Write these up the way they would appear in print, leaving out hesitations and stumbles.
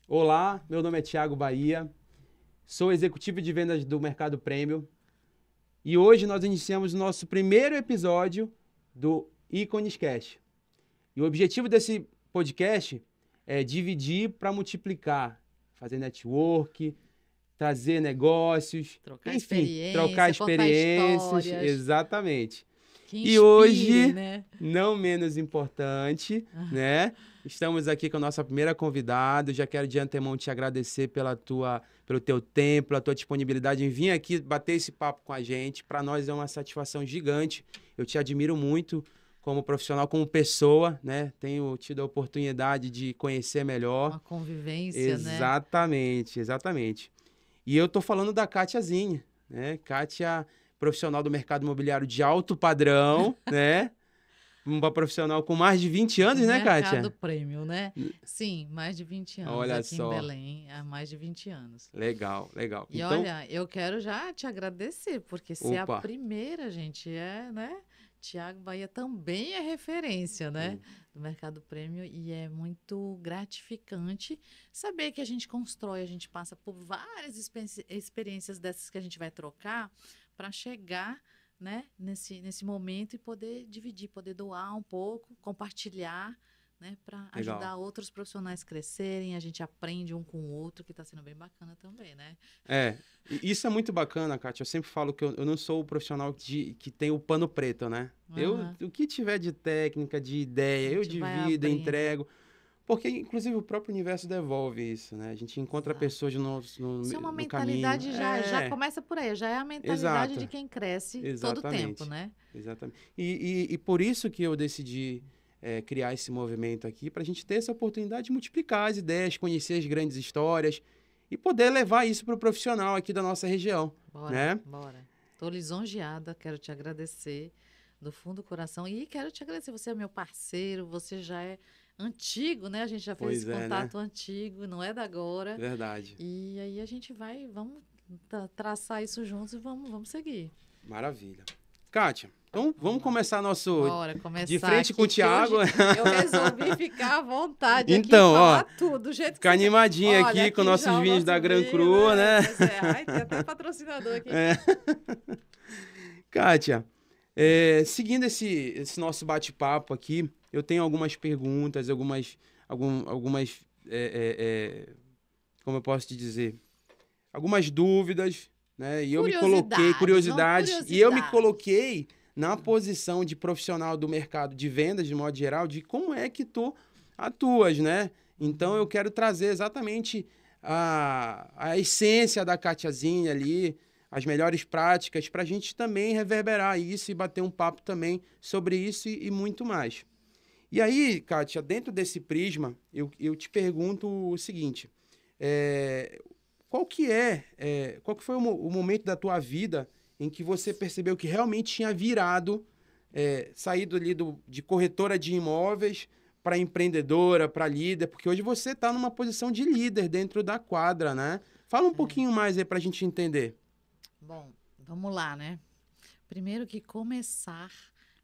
Olá, meu nome é Thiago Bahia, sou executivo de vendas do Mercado Premium e hoje nós iniciamos o nosso primeiro episódio do Ícones Cast. E o objetivo desse podcast é dividir para multiplicar, fazer network, trazer negócios, Trocar enfim, trocar experiência, contar experiências, histórias exatamente. que E inspirem, hoje, né? não menos importante, né? Estamos aqui com a nossa primeira convidada. Já quero de antemão te agradecer pelo teu tempo, pela tua disponibilidade em vir aqui bater esse papo com a gente. Para nós é uma satisfação gigante. Eu te admiro muito como profissional, como pessoa, né? Tenho tido a oportunidade de conhecer melhor. Uma convivência, né? Exatamente, exatamente. E eu tô falando da Kátia Zinha, né? Kátia, profissional do mercado imobiliário de alto padrão, né? Uma profissional com mais de 20 Do anos, né, mercado Kátia? premium, né? Sim, mais de 20 anos Olha aqui em só. Belém, há mais de 20 anos. Legal, legal. E Então, olha, eu quero já te agradecer, porque ser a opa. primeira, gente, né? Tiago Bahia também é referência, né? Do mercado premium e é muito gratificante saber que a gente constrói, a gente passa por várias experiências dessas que a gente vai trocar para chegar, né, nesse momento e poder dividir, poder doar um pouco, compartilhar, né, para Legal. ajudar outros profissionais a crescerem, a gente aprende um com o outro, que está sendo bem bacana também, né? Isso é muito bacana, Kátia. Eu sempre falo que eu não sou o profissional que tem o pano preto, né? Aham. O que tiver de técnica, de A ideia, eu gente vai divido, abrindo. entrego. Porque, inclusive, o próprio universo devolve isso, né? A gente encontra Exato. pessoas Isso é uma no caminho. mentalidade já começa por aí, já é a mentalidade de Exato. quem cresce todo o tempo, Exatamente. né? Exatamente. E por isso que eu decidi criar esse movimento aqui, para a gente ter essa oportunidade de multiplicar as ideias, conhecer as grandes histórias e poder levar isso para o profissional aqui da nossa região, Bora, né? bora. Estou lisonjeada, quero te agradecer do fundo do coração e quero te agradecer. Você é meu parceiro, você já é antigo, né? A gente já fez esse Pois é, né? contato antigo, não é da agora. Verdade. E aí a gente vamos traçar isso juntos e vamos seguir. Maravilha. Kátia, então vamos Vamos lá. começar nosso Bora de começar frente com o aqui, que Thiago. hoje eu resolvi ficar à vontade aqui e Então, ó, falar tudo, do jeito que ficar você quer. animadinho Olha, aqui com aqui nossos já o vinhos da nosso Gran vinho, Cru, né? né? Pois é. Ai, tem até patrocinador aqui. É. Kátia, seguindo esse nosso bate-papo aqui, eu tenho algumas perguntas, algumas como eu posso te dizer, algumas dúvidas, né? E eu me coloquei, Curiosidades, não curiosidades, e eu me curiosidades. coloquei na posição de profissional do mercado de vendas, de modo geral, de como é que tu atuas, né? Então eu quero trazer exatamente a essência da Katiazinha ali, as melhores práticas, para a gente também reverberar isso e bater um papo também sobre isso e muito mais. E aí, Kátia, dentro desse prisma, eu te pergunto o seguinte: é, qual que foi o momento da tua vida em que você percebeu que realmente tinha virado, saído ali de corretora de imóveis para empreendedora, para líder, porque hoje você está numa posição de líder dentro da quadra, né? Fala um É. pouquinho mais aí para a gente entender. Bom, vamos lá, né? Primeiro que começar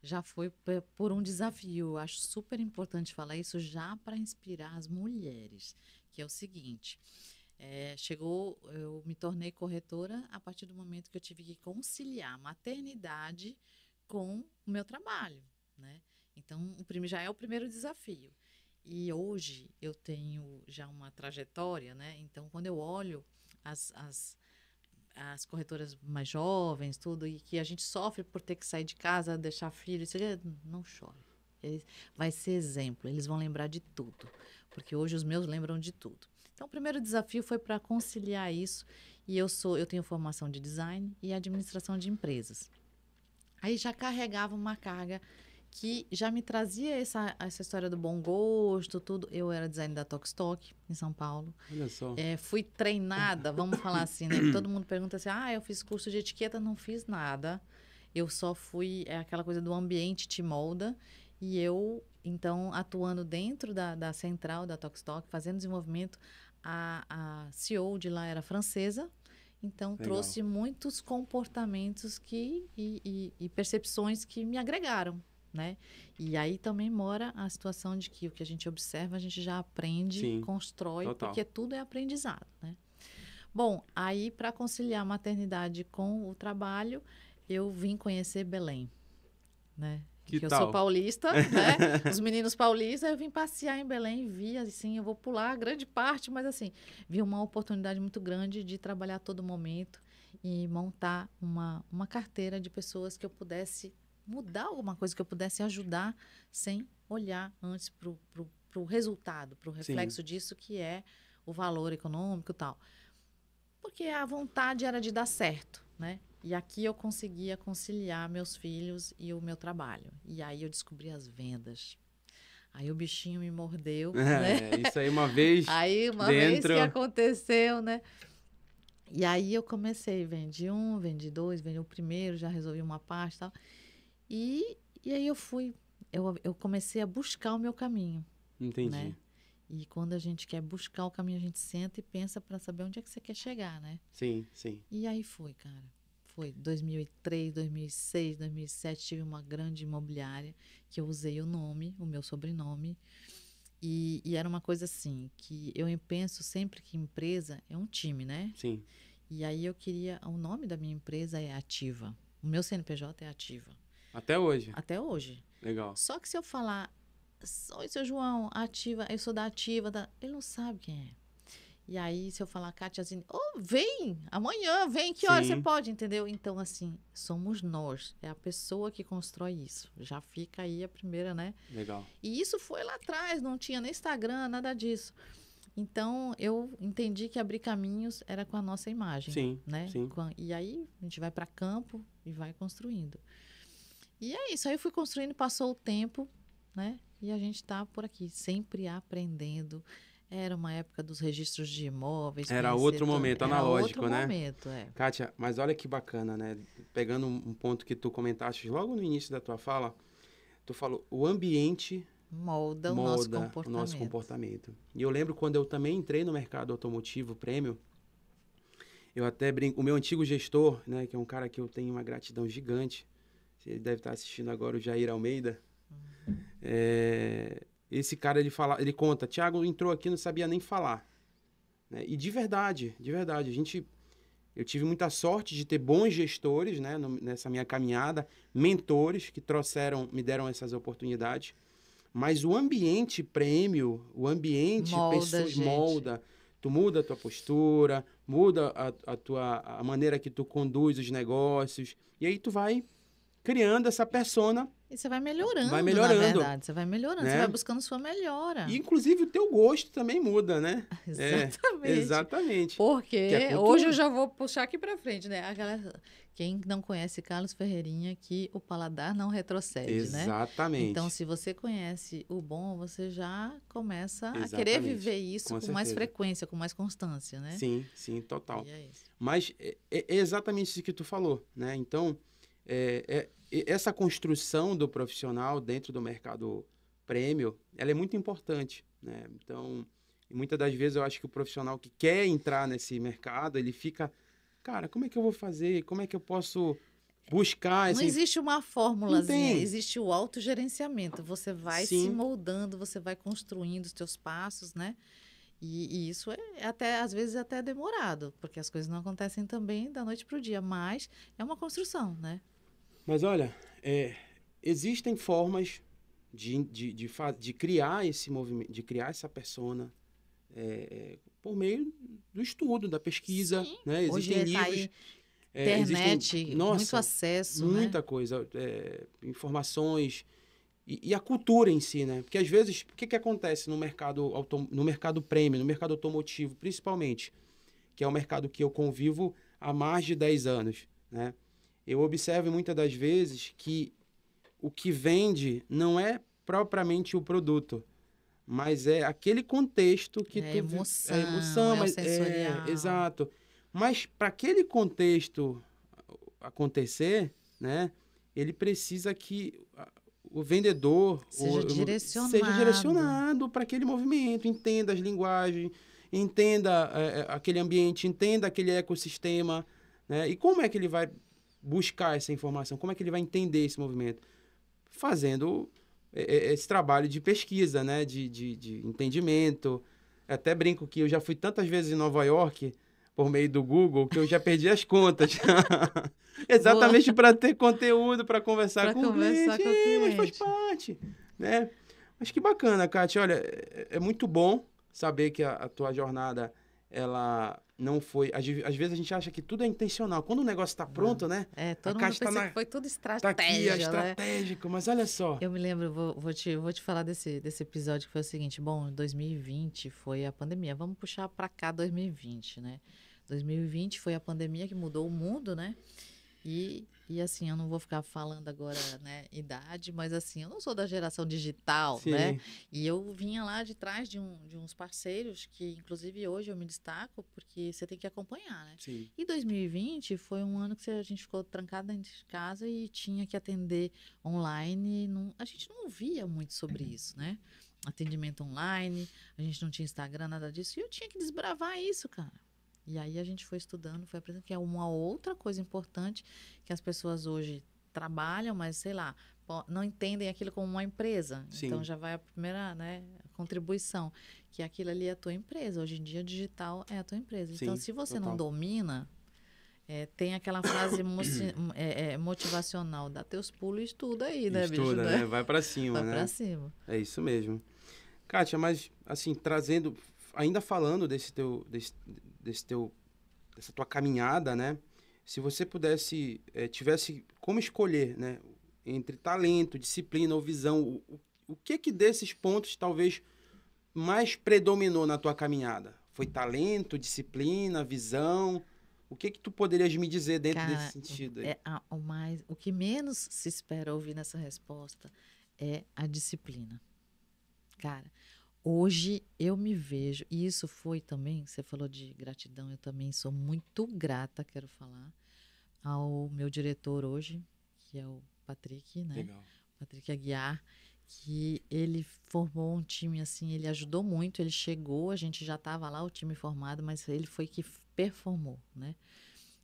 já foi por um desafio. Eu acho super importante falar isso já para inspirar as mulheres, que é o seguinte. Eu me tornei corretora a partir do momento que eu tive que conciliar a maternidade com o meu trabalho, né? Então, já é o primeiro desafio. E hoje eu tenho já uma trajetória, né? Então, quando eu olho as, as, as corretoras mais jovens, tudo, e que a gente sofre por ter que sair de casa, deixar filho, isso aí, não chore. Vai ser exemplo, eles vão lembrar de tudo, porque hoje os meus lembram de tudo. Então, o primeiro desafio foi para conciliar isso, e eu tenho formação de design e administração de empresas. Aí já carregava uma carga que já me trazia essa história do bom gosto, tudo. Eu era designer da Tokstok, em São Paulo. Olha só. Fui treinada, vamos falar assim, né? Que todo mundo pergunta assim, eu fiz curso de etiqueta, não fiz nada. Eu só fui, aquela coisa do ambiente te molda. E eu, então, atuando dentro da central da Tokstok, fazendo desenvolvimento, a CEO de lá era francesa, então Legal. trouxe muitos comportamentos e percepções que me agregaram. né? E aí também mora a situação de que o que a gente observa, a gente já aprende, Sim, constrói, total. porque tudo é aprendizado, né? Bom, aí para conciliar a maternidade com o trabalho, eu vim conhecer Belém, né? Que Porque eu tal? sou paulista, né? Os meninos paulistas, eu vim passear em Belém, vi, assim, eu vou pular grande parte, mas assim, vi uma oportunidade muito grande de trabalhar a todo momento e montar uma carteira de pessoas que eu pudesse mudar alguma coisa, que eu pudesse ajudar sem olhar antes para o resultado, para o reflexo disso que é o valor econômico e tal. Porque a vontade era de dar certo, né? E aqui eu conseguia conciliar meus filhos e o meu trabalho. E aí eu descobri as vendas. Aí o bichinho me mordeu, né? Isso aí uma vez Aí uma vez que aconteceu, né? E aí eu comecei, vendi um, vendi dois, vendi o primeiro, já resolvi uma parte e tal. E aí eu comecei a buscar o meu caminho. Entendi. Né? E quando a gente quer buscar o caminho, a gente senta e pensa para saber onde é que você quer chegar, né? Sim, sim. E aí foi, cara. Foi 2003, 2006, 2007, tive uma grande imobiliária que eu usei o nome, o meu sobrenome. E era uma coisa assim, que eu penso sempre que empresa é um time, né? Sim. E aí o nome da minha empresa é Ativa. O meu CNPJ é Ativa. Até hoje? Até hoje. Legal. Só que se eu falar, oi, seu João, Ativa, eu sou da Ativa, ele não sabe quem é. E aí, se eu falar, Kátiazinha, vem, amanhã, vem, que hora você pode, entendeu? Então, assim, somos nós, é a pessoa que constrói isso. Já fica aí a primeira, né? Legal. E isso foi lá atrás, não tinha nem Instagram, nada disso. Então, eu entendi que abrir caminhos era com a nossa imagem, sim, né? Sim. E aí, a gente vai para campo e vai construindo. E é isso, aí eu fui construindo, passou o tempo, né? E a gente está por aqui, sempre aprendendo. Era uma época dos registros de imóveis. Era outro momento, analógico, né? Era outro momento, Kátia, mas olha que bacana, né? Pegando um ponto que tu comentaste logo no início da tua fala, tu falou, o ambiente molda o nosso comportamento. E eu lembro quando eu também entrei no mercado automotivo premium, eu até brinco, o meu antigo gestor, né, que é um cara que eu tenho uma gratidão gigante, ele deve estar assistindo agora, o Jair Almeida, esse cara, ele conta, Thiago entrou aqui, não sabia nem falar. Né? E de verdade, eu tive muita sorte de ter bons gestores, né, nessa minha caminhada, mentores que me deram essas oportunidades. Mas o ambiente prêmio, o ambiente molda. Tu muda a tua postura, muda a maneira que tu conduz os negócios. E aí tu vai criando essa persona. E você vai melhorando, na verdade. Você vai melhorando, né? Você vai buscando sua melhora. E, inclusive, o teu gosto também muda, né? Exatamente. Exatamente. Porque hoje eu já vou puxar aqui pra frente, né? Quem não conhece Carlos Ferreirinha, que o paladar não retrocede, né? Exatamente. Então, se você conhece o bom, você já começa a querer viver isso com mais frequência, com mais constância, né? Sim, total. E é isso. Mas é exatamente isso que tu falou, né? Então, essa construção do profissional dentro do mercado prêmio, ela é muito importante, né? Então, muitas das vezes eu acho que o profissional que quer entrar nesse mercado, ele fica, cara, como é que eu vou fazer? Como é que eu posso buscar? Não existe uma fórmulazinha, existe o autogerenciamento. Você vai se moldando, você vai construindo os teus passos, né? E isso é até, às vezes, até demorado, porque as coisas não acontecem também da noite para o dia, mas é uma construção, né? Mas olha, existem formas de criar esse movimento, de criar essa persona por meio do estudo, da pesquisa. Sim. Né? Existem livros. Tá aí, internet, muito acesso. Muita coisa, informações e a cultura em si, né? Porque às vezes, o que acontece no mercado premium, no mercado automotivo, principalmente, que é o mercado que eu convivo há mais de 10 anos, né? Eu observo muitas das vezes que o que vende não é propriamente o produto, mas é aquele contexto que é emoção, mas sensorial. Exato. Mas para aquele contexto acontecer, né, ele precisa que o vendedor seja direcionado para aquele movimento, entenda as linguagens, entenda aquele ambiente, entenda aquele ecossistema, né? E como é que ele vai buscar essa informação? Como é que ele vai entender esse movimento? fazendo esse trabalho de pesquisa, né? De entendimento. Eu até brinco que eu já fui tantas vezes em Nova York por meio do Google que eu já perdi as contas. Boa. Exatamente para ter conteúdo, para conversar Para com o conversar cliente. com o Mas faz cliente. parte, né? Mas que bacana, Kátia. Olha, é muito bom saber que a tua jornada, ela não foi... Às vezes a gente acha que tudo é intencional. Quando o negócio está pronto, né? A Todo mundo Kátia pensa que foi tudo tá aqui, é estratégia, né? estratégico. Mas olha só. Eu me lembro, vou te falar desse episódio que foi o seguinte. Bom, 2020 foi a pandemia. Vamos puxar para cá 2020, né? 2020 foi a pandemia que mudou o mundo, né? E assim, eu não vou ficar falando agora, né, idade, mas assim, eu não sou da geração digital, né? Sim. E eu vinha lá de trás de uns parceiros que, inclusive, hoje eu me destaco porque você tem que acompanhar, né? Sim. E 2020 foi um ano que a gente ficou trancado dentro de casa e tinha que atender online. A gente não via muito sobre isso, né? Atendimento online, a gente não tinha Instagram, nada disso. E eu tinha que desbravar isso, cara. E aí a gente foi estudando, foi aprendendo que é uma outra coisa importante que as pessoas hoje trabalham, mas sei lá, não entendem aquilo como uma empresa. Sim. Então já vai a primeira, né, contribuição, que aquilo ali é a tua empresa. Hoje em dia, digital é a tua empresa. Sim, então, se você total. não domina, tem aquela frase motivacional, dá teus pulos e estuda aí, né, bicho? Estuda, né? Vai para cima, Vai né? pra cima. É isso mesmo. Kátia, mas assim, ainda falando dessa tua caminhada, né? Se você tivesse como escolher, né? Entre talento, disciplina ou visão, o que desses pontos talvez mais predominou na tua caminhada? Foi talento, disciplina, visão? O que tu poderias me dizer dentro desse sentido aí? O que menos se espera ouvir nessa resposta é a disciplina. Cara, hoje eu me vejo, e isso foi também, você falou de gratidão, eu também sou muito grata, quero falar, ao meu diretor hoje, que é o Patrick, né? Legal. Patrick Aguiar, que ele formou um time assim, ele ajudou muito, ele chegou, a gente já estava lá, o time formado, mas ele foi que performou, né?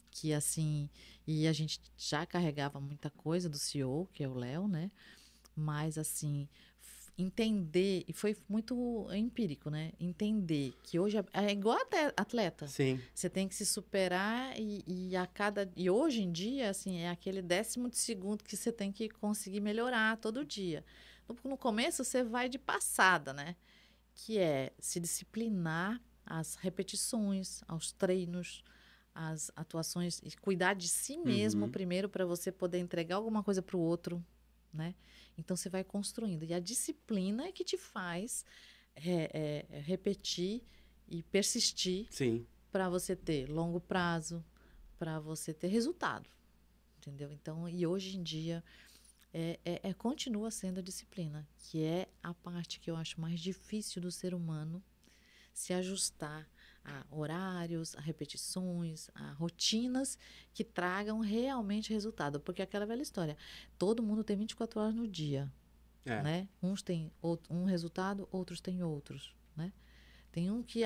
Que assim, e a gente já carregava muita coisa do CEO, que é o Léo, né? Mas assim, entender, e foi muito empírico, né? Entender que hoje é igual atleta. Sim. Você tem que se superar e hoje em dia, assim, é aquele 10º que você tem que conseguir melhorar todo dia. No começo, você vai de passada, né? Que é se disciplinar às repetições, aos treinos, às atuações, e cuidar de si mesmo primeiro para você poder entregar alguma coisa para o outro, né? Então, você vai construindo. E a disciplina é que te faz repetir e persistir para você ter longo prazo, para você ter resultado, entendeu? Então, e hoje em dia, continua sendo a disciplina, que é a parte que eu acho mais difícil do ser humano se ajustar a horários, a repetições, a rotinas que tragam realmente resultado. Porque é aquela velha história, todo mundo tem 24 horas no dia, né? Uns têm um resultado, outros têm outros, né? Tem um que,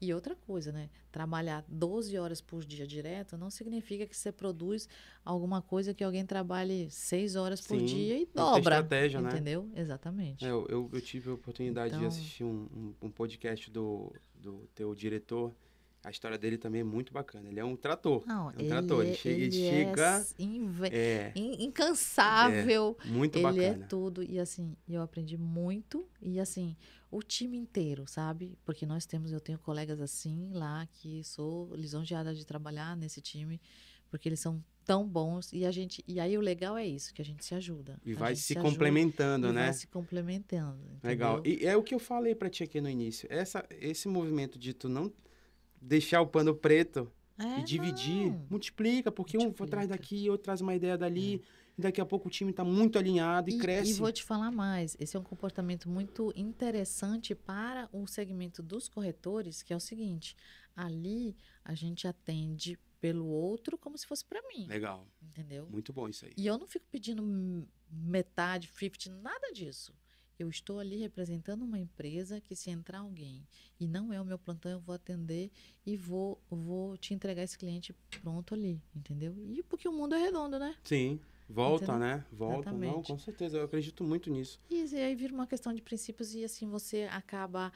e outra coisa, né? Trabalhar 12 horas por dia direto não significa que você produz alguma coisa que alguém trabalhe 6 horas por dia e dobra. Estratégia, entendeu? Né? Exatamente. Eu tive a oportunidade de assistir um podcast do teu diretor. A história dele também é muito bacana. Ele é um trator. Ele chega... incansável. Muito ele bacana. É tudo. E assim, eu aprendi muito. E assim, o time inteiro, sabe? Porque eu tenho colegas assim lá que sou lisonjeada de trabalhar nesse time. Porque eles são tão bons. E aí o legal é isso, que a gente se ajuda. E vai se complementando, né? Vai se complementando. Entendeu? Legal. E é o que eu falei pra ti aqui no início. Esse movimento de tu não deixar o pano preto e dividir, multiplica, porque um traz daqui, outro traz uma ideia dali, e daqui a pouco o time está muito alinhado e cresce. E vou te falar mais, esse é um comportamento muito interessante para o segmento dos corretores, que é o seguinte, ali a gente atende pelo outro como se fosse para mim. Legal. Entendeu? Muito bom isso aí. E eu não fico pedindo metade, 50, nada disso. Eu estou ali representando uma empresa que se entrar alguém e não é o meu plantão, eu vou atender e vou te entregar esse cliente pronto ali, entendeu? E porque o mundo é redondo, né? Sim, Volta, Entendeu? né? Volta. Não, Exatamente. com certeza. Eu acredito muito nisso. E aí vira uma questão de princípios e assim você acaba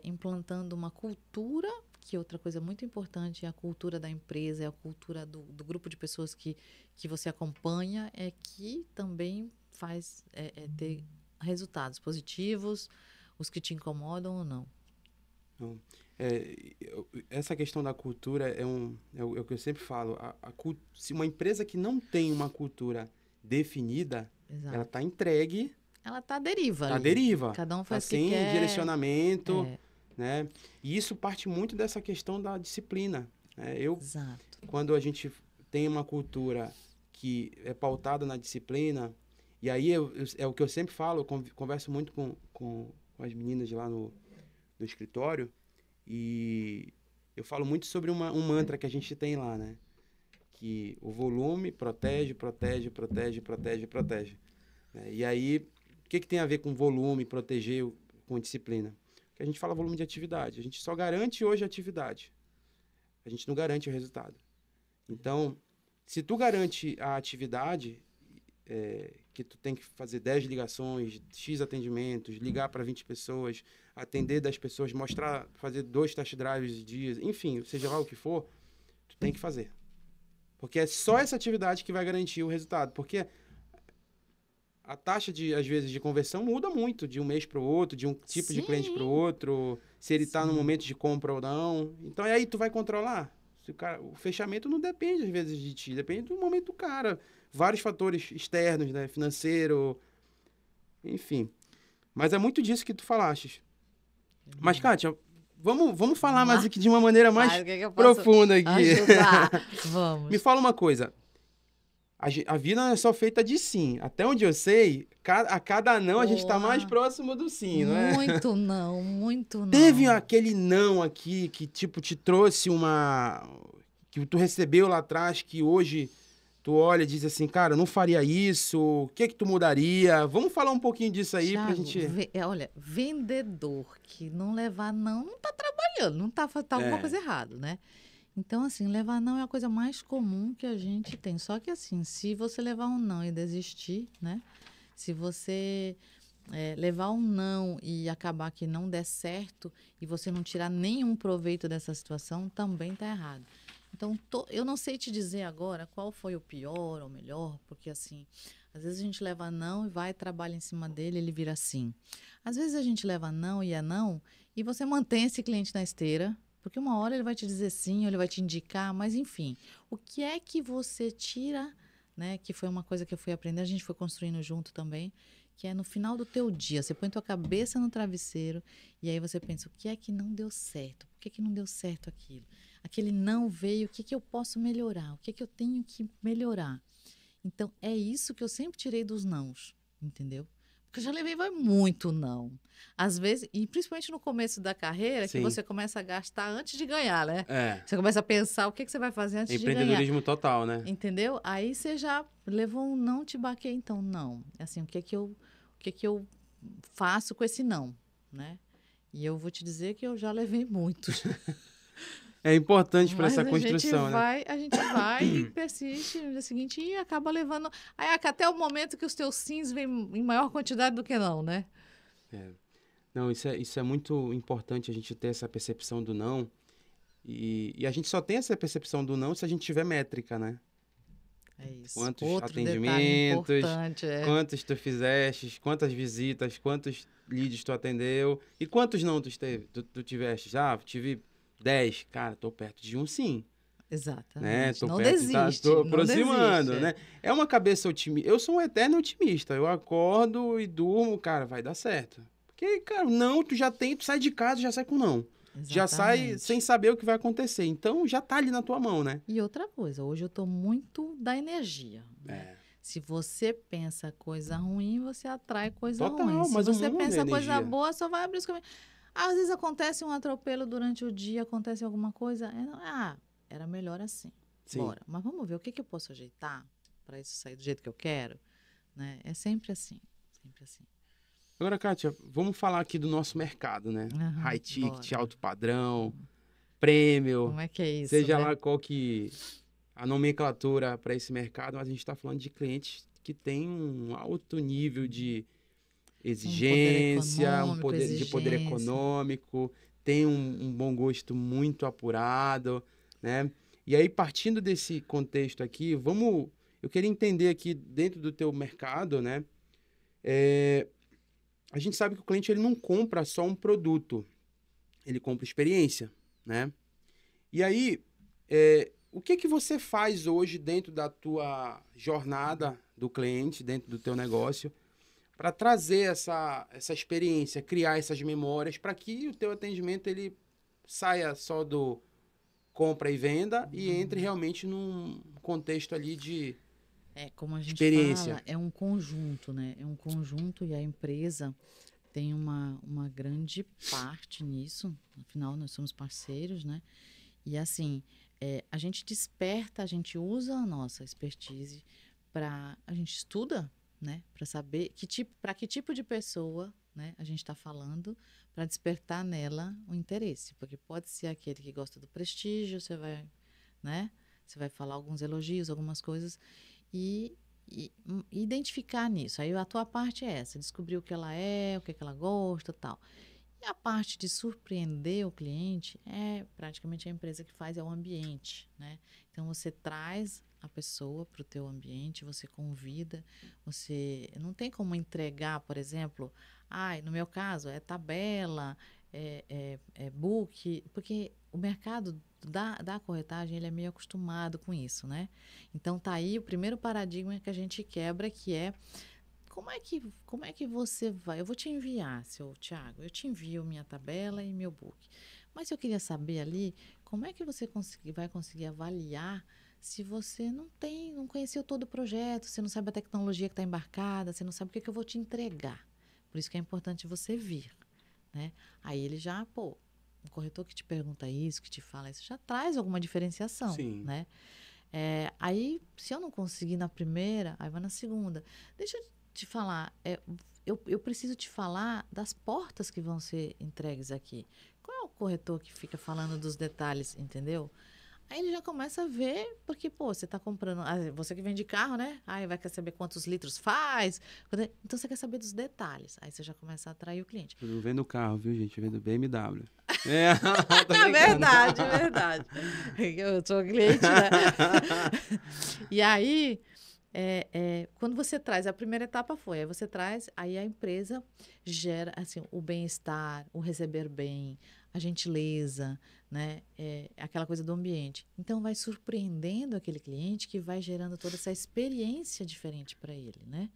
implantando uma cultura, que outra coisa muito importante é a cultura da empresa, é a cultura do grupo de pessoas que você acompanha, que também faz ter resultados positivos, os que te incomodam ou não. Então, essa questão da cultura é o que eu sempre falo. Se uma empresa que não tem uma cultura definida, ela Exato. está entregue, Ela tá à deriva está à ali. deriva. Cada um Está faz o que sem quer. direcionamento, né? E isso parte muito dessa questão da disciplina, né? Exato. Quando a gente tem uma cultura que é pautada na disciplina, e aí é o que eu sempre falo, eu converso muito com as meninas lá no escritório, e eu falo muito sobre um mantra que a gente tem lá, né? Que o volume protege, protege, protege, protege, protege. E aí, o que tem a ver com volume, proteger, com disciplina? Porque a gente fala volume de atividade. A gente só garante hoje a atividade. A gente não garante o resultado. Então, se tu garante a atividade, que tu tem que fazer 10 ligações, X atendimentos, ligar para 20 pessoas, atender 10 pessoas, mostrar, fazer 2 test drives dias, enfim, seja lá o que for, tu tem que fazer. Porque é só essa atividade que vai garantir o resultado. Porque a taxa, às vezes, de conversão muda muito de um mês para o outro, de um tipo de cliente para o outro, se ele está no momento de compra ou não. Então, aí tu vai controlar. O fechamento não depende, às vezes, de ti, depende do momento do cara. Vários fatores externos, né? Financeiro, enfim. Mas é muito disso que tu falaste. Mas, Kátia, vamos falar mais aqui de uma maneira mais profunda aqui. Ajudar. Vamos. Me fala uma coisa. A vida não é só feita de sim. Até onde eu sei, a cada não a gente está mais próximo do sim, não é? Muito não, muito não. Teve aquele não aqui que, tipo, te trouxe que tu recebeu lá atrás, que hoje tu olha e diz assim, cara, eu não faria isso, o que tu mudaria? Vamos falar um pouquinho disso aí, Thiago, pra gente... olha, vendedor que não levar não tá trabalhando, não tá alguma coisa errada, né? Então, assim, levar não é a coisa mais comum que a gente tem. Só que, assim, se você levar um não e desistir, né? Se você levar um não e acabar que não der certo e você não tirar nenhum proveito dessa situação, também tá errado. Então, eu não sei te dizer agora qual foi o pior ou melhor, porque, assim, às vezes a gente leva não e vai, trabalha em cima dele, ele vira sim. Às vezes a gente leva não e é não e você mantém esse cliente na esteira, porque uma hora ele vai te dizer sim, ou ele vai te indicar, mas enfim, o que é que você tira, né? Que foi uma coisa que eu fui aprender, a gente foi construindo junto também, que é no final do teu dia, você põe tua cabeça no travesseiro e aí você pensa, o que é que não deu certo? Por que não deu certo aquilo? Aquele não veio, o que eu posso melhorar? O que eu tenho que melhorar? Então, é isso que eu sempre tirei dos nãos, entendeu? Porque eu já levei muito não. Às vezes, e principalmente no começo da carreira, que você começa a gastar antes de ganhar, né? Você começa a pensar o que você vai fazer antes de ganhar. Empreendedorismo total, né? Entendeu? Aí você já levou um não, te baquei, então não. Assim, o que eu faço com esse não, né? E eu vou te dizer que eu já levei muitos. É importante para essa construção, né? A gente vai e persiste no dia seguinte e acaba levando... Aí até o momento que os teus sims vêm em maior quantidade do que não, né? Não, isso é muito importante a gente ter essa percepção do não. E a gente só tem essa percepção do não se a gente tiver métrica, né? É isso. Quantos Outro atendimentos, quantos tu fizeste, quantas visitas, quantos leads tu atendeu e quantos não tu tiveste. Tive 10. Cara, tô perto de um sim. Exatamente. Né? Não desiste. Tô aproximando, né? É uma cabeça otimista. Eu sou um eterno otimista. Eu acordo e durmo, cara, vai dar certo. Porque, cara, não, tu sai de casa, já sai com não. Exatamente. Já sai sem saber o que vai acontecer. Então, já tá ali na tua mão, né? E outra coisa, hoje eu tô muito da energia, né? Se você pensa coisa ruim, você atrai coisa ruim. Se você pensa coisa boa, só vai abrir os caminhos. Às vezes acontece um atropelo durante o dia, acontece alguma coisa. Era melhor assim. Sim. Bora. Mas vamos ver o que eu posso ajeitar para isso sair do jeito que eu quero, né? É sempre assim, sempre assim. Agora, Kátia, vamos falar aqui do nosso mercado, né? High ticket, alto padrão, prêmio. Como é que é isso, seja né? lá qual que a nomenclatura para esse mercado, mas a gente está falando de clientes que têm um alto nível de exigência, de poder econômico, tem um bom gosto muito apurado, né? E aí, partindo desse contexto aqui, eu queria entender aqui dentro do teu mercado, né? A gente sabe que o cliente ele não compra só um produto, ele compra experiência, né? E aí, o que você faz hoje dentro da tua jornada do cliente, dentro do teu negócio, para trazer essa experiência, criar essas memórias, para que o teu atendimento ele saia só do compra e venda e entre realmente num contexto ali de como a gente experiência. fala, é um conjunto, né? É um conjunto e a empresa tem uma grande parte nisso. Afinal, nós somos parceiros, né? E assim, a gente desperta, a gente usa a nossa expertise a gente estuda, né? Para saber para que tipo de pessoa, né, a gente está falando, para despertar nela o interesse. Porque pode ser aquele que gosta do prestígio, você vai falar alguns elogios, algumas coisas, e identificar nisso. Aí a tua parte é essa, descobrir o que ela é, o que ela gosta, tal. E a parte de surpreender o cliente praticamente a empresa que faz, é o ambiente, né? Então, você traz a pessoa para o teu ambiente, você convida, você não tem como entregar, por exemplo, no meu caso, é tabela, é book, porque o mercado da corretagem, ele é meio acostumado com isso, né? Então, tá aí o primeiro paradigma que a gente quebra, que é como é que você vai? Eu vou te enviar, seu Thiago, eu te envio minha tabela e meu book. Mas eu queria saber ali, como é que você vai conseguir avaliar se você não conheceu todo o projeto, você não sabe a tecnologia que está embarcada, você não sabe o que eu vou te entregar. Por isso que é importante você vir, né? Aí ele já, um corretor que te pergunta isso, que te fala isso, já traz alguma diferenciação, Sim. né? Aí, se eu não conseguir na primeira, aí vai na segunda. Deixa eu te falar, eu preciso te falar das portas que vão ser entregues aqui. Qual é o corretor que fica falando dos detalhes, entendeu? Aí ele já começa a ver, porque, você está comprando, você que vende carro, né? Aí quer saber quantos litros faz. Então, você quer saber dos detalhes. Aí você já começa a atrair o cliente. Eu não vendo carro, viu, gente? Eu vendo BMW. Verdade. Eu sou cliente, né? E aí, quando você traz, a primeira etapa aí você traz, aí a empresa gera, assim, o bem-estar, o receber bem, a gentileza, né? Aquela coisa do ambiente. Então, vai surpreendendo aquele cliente, que vai gerando toda essa experiência diferente para ele, né?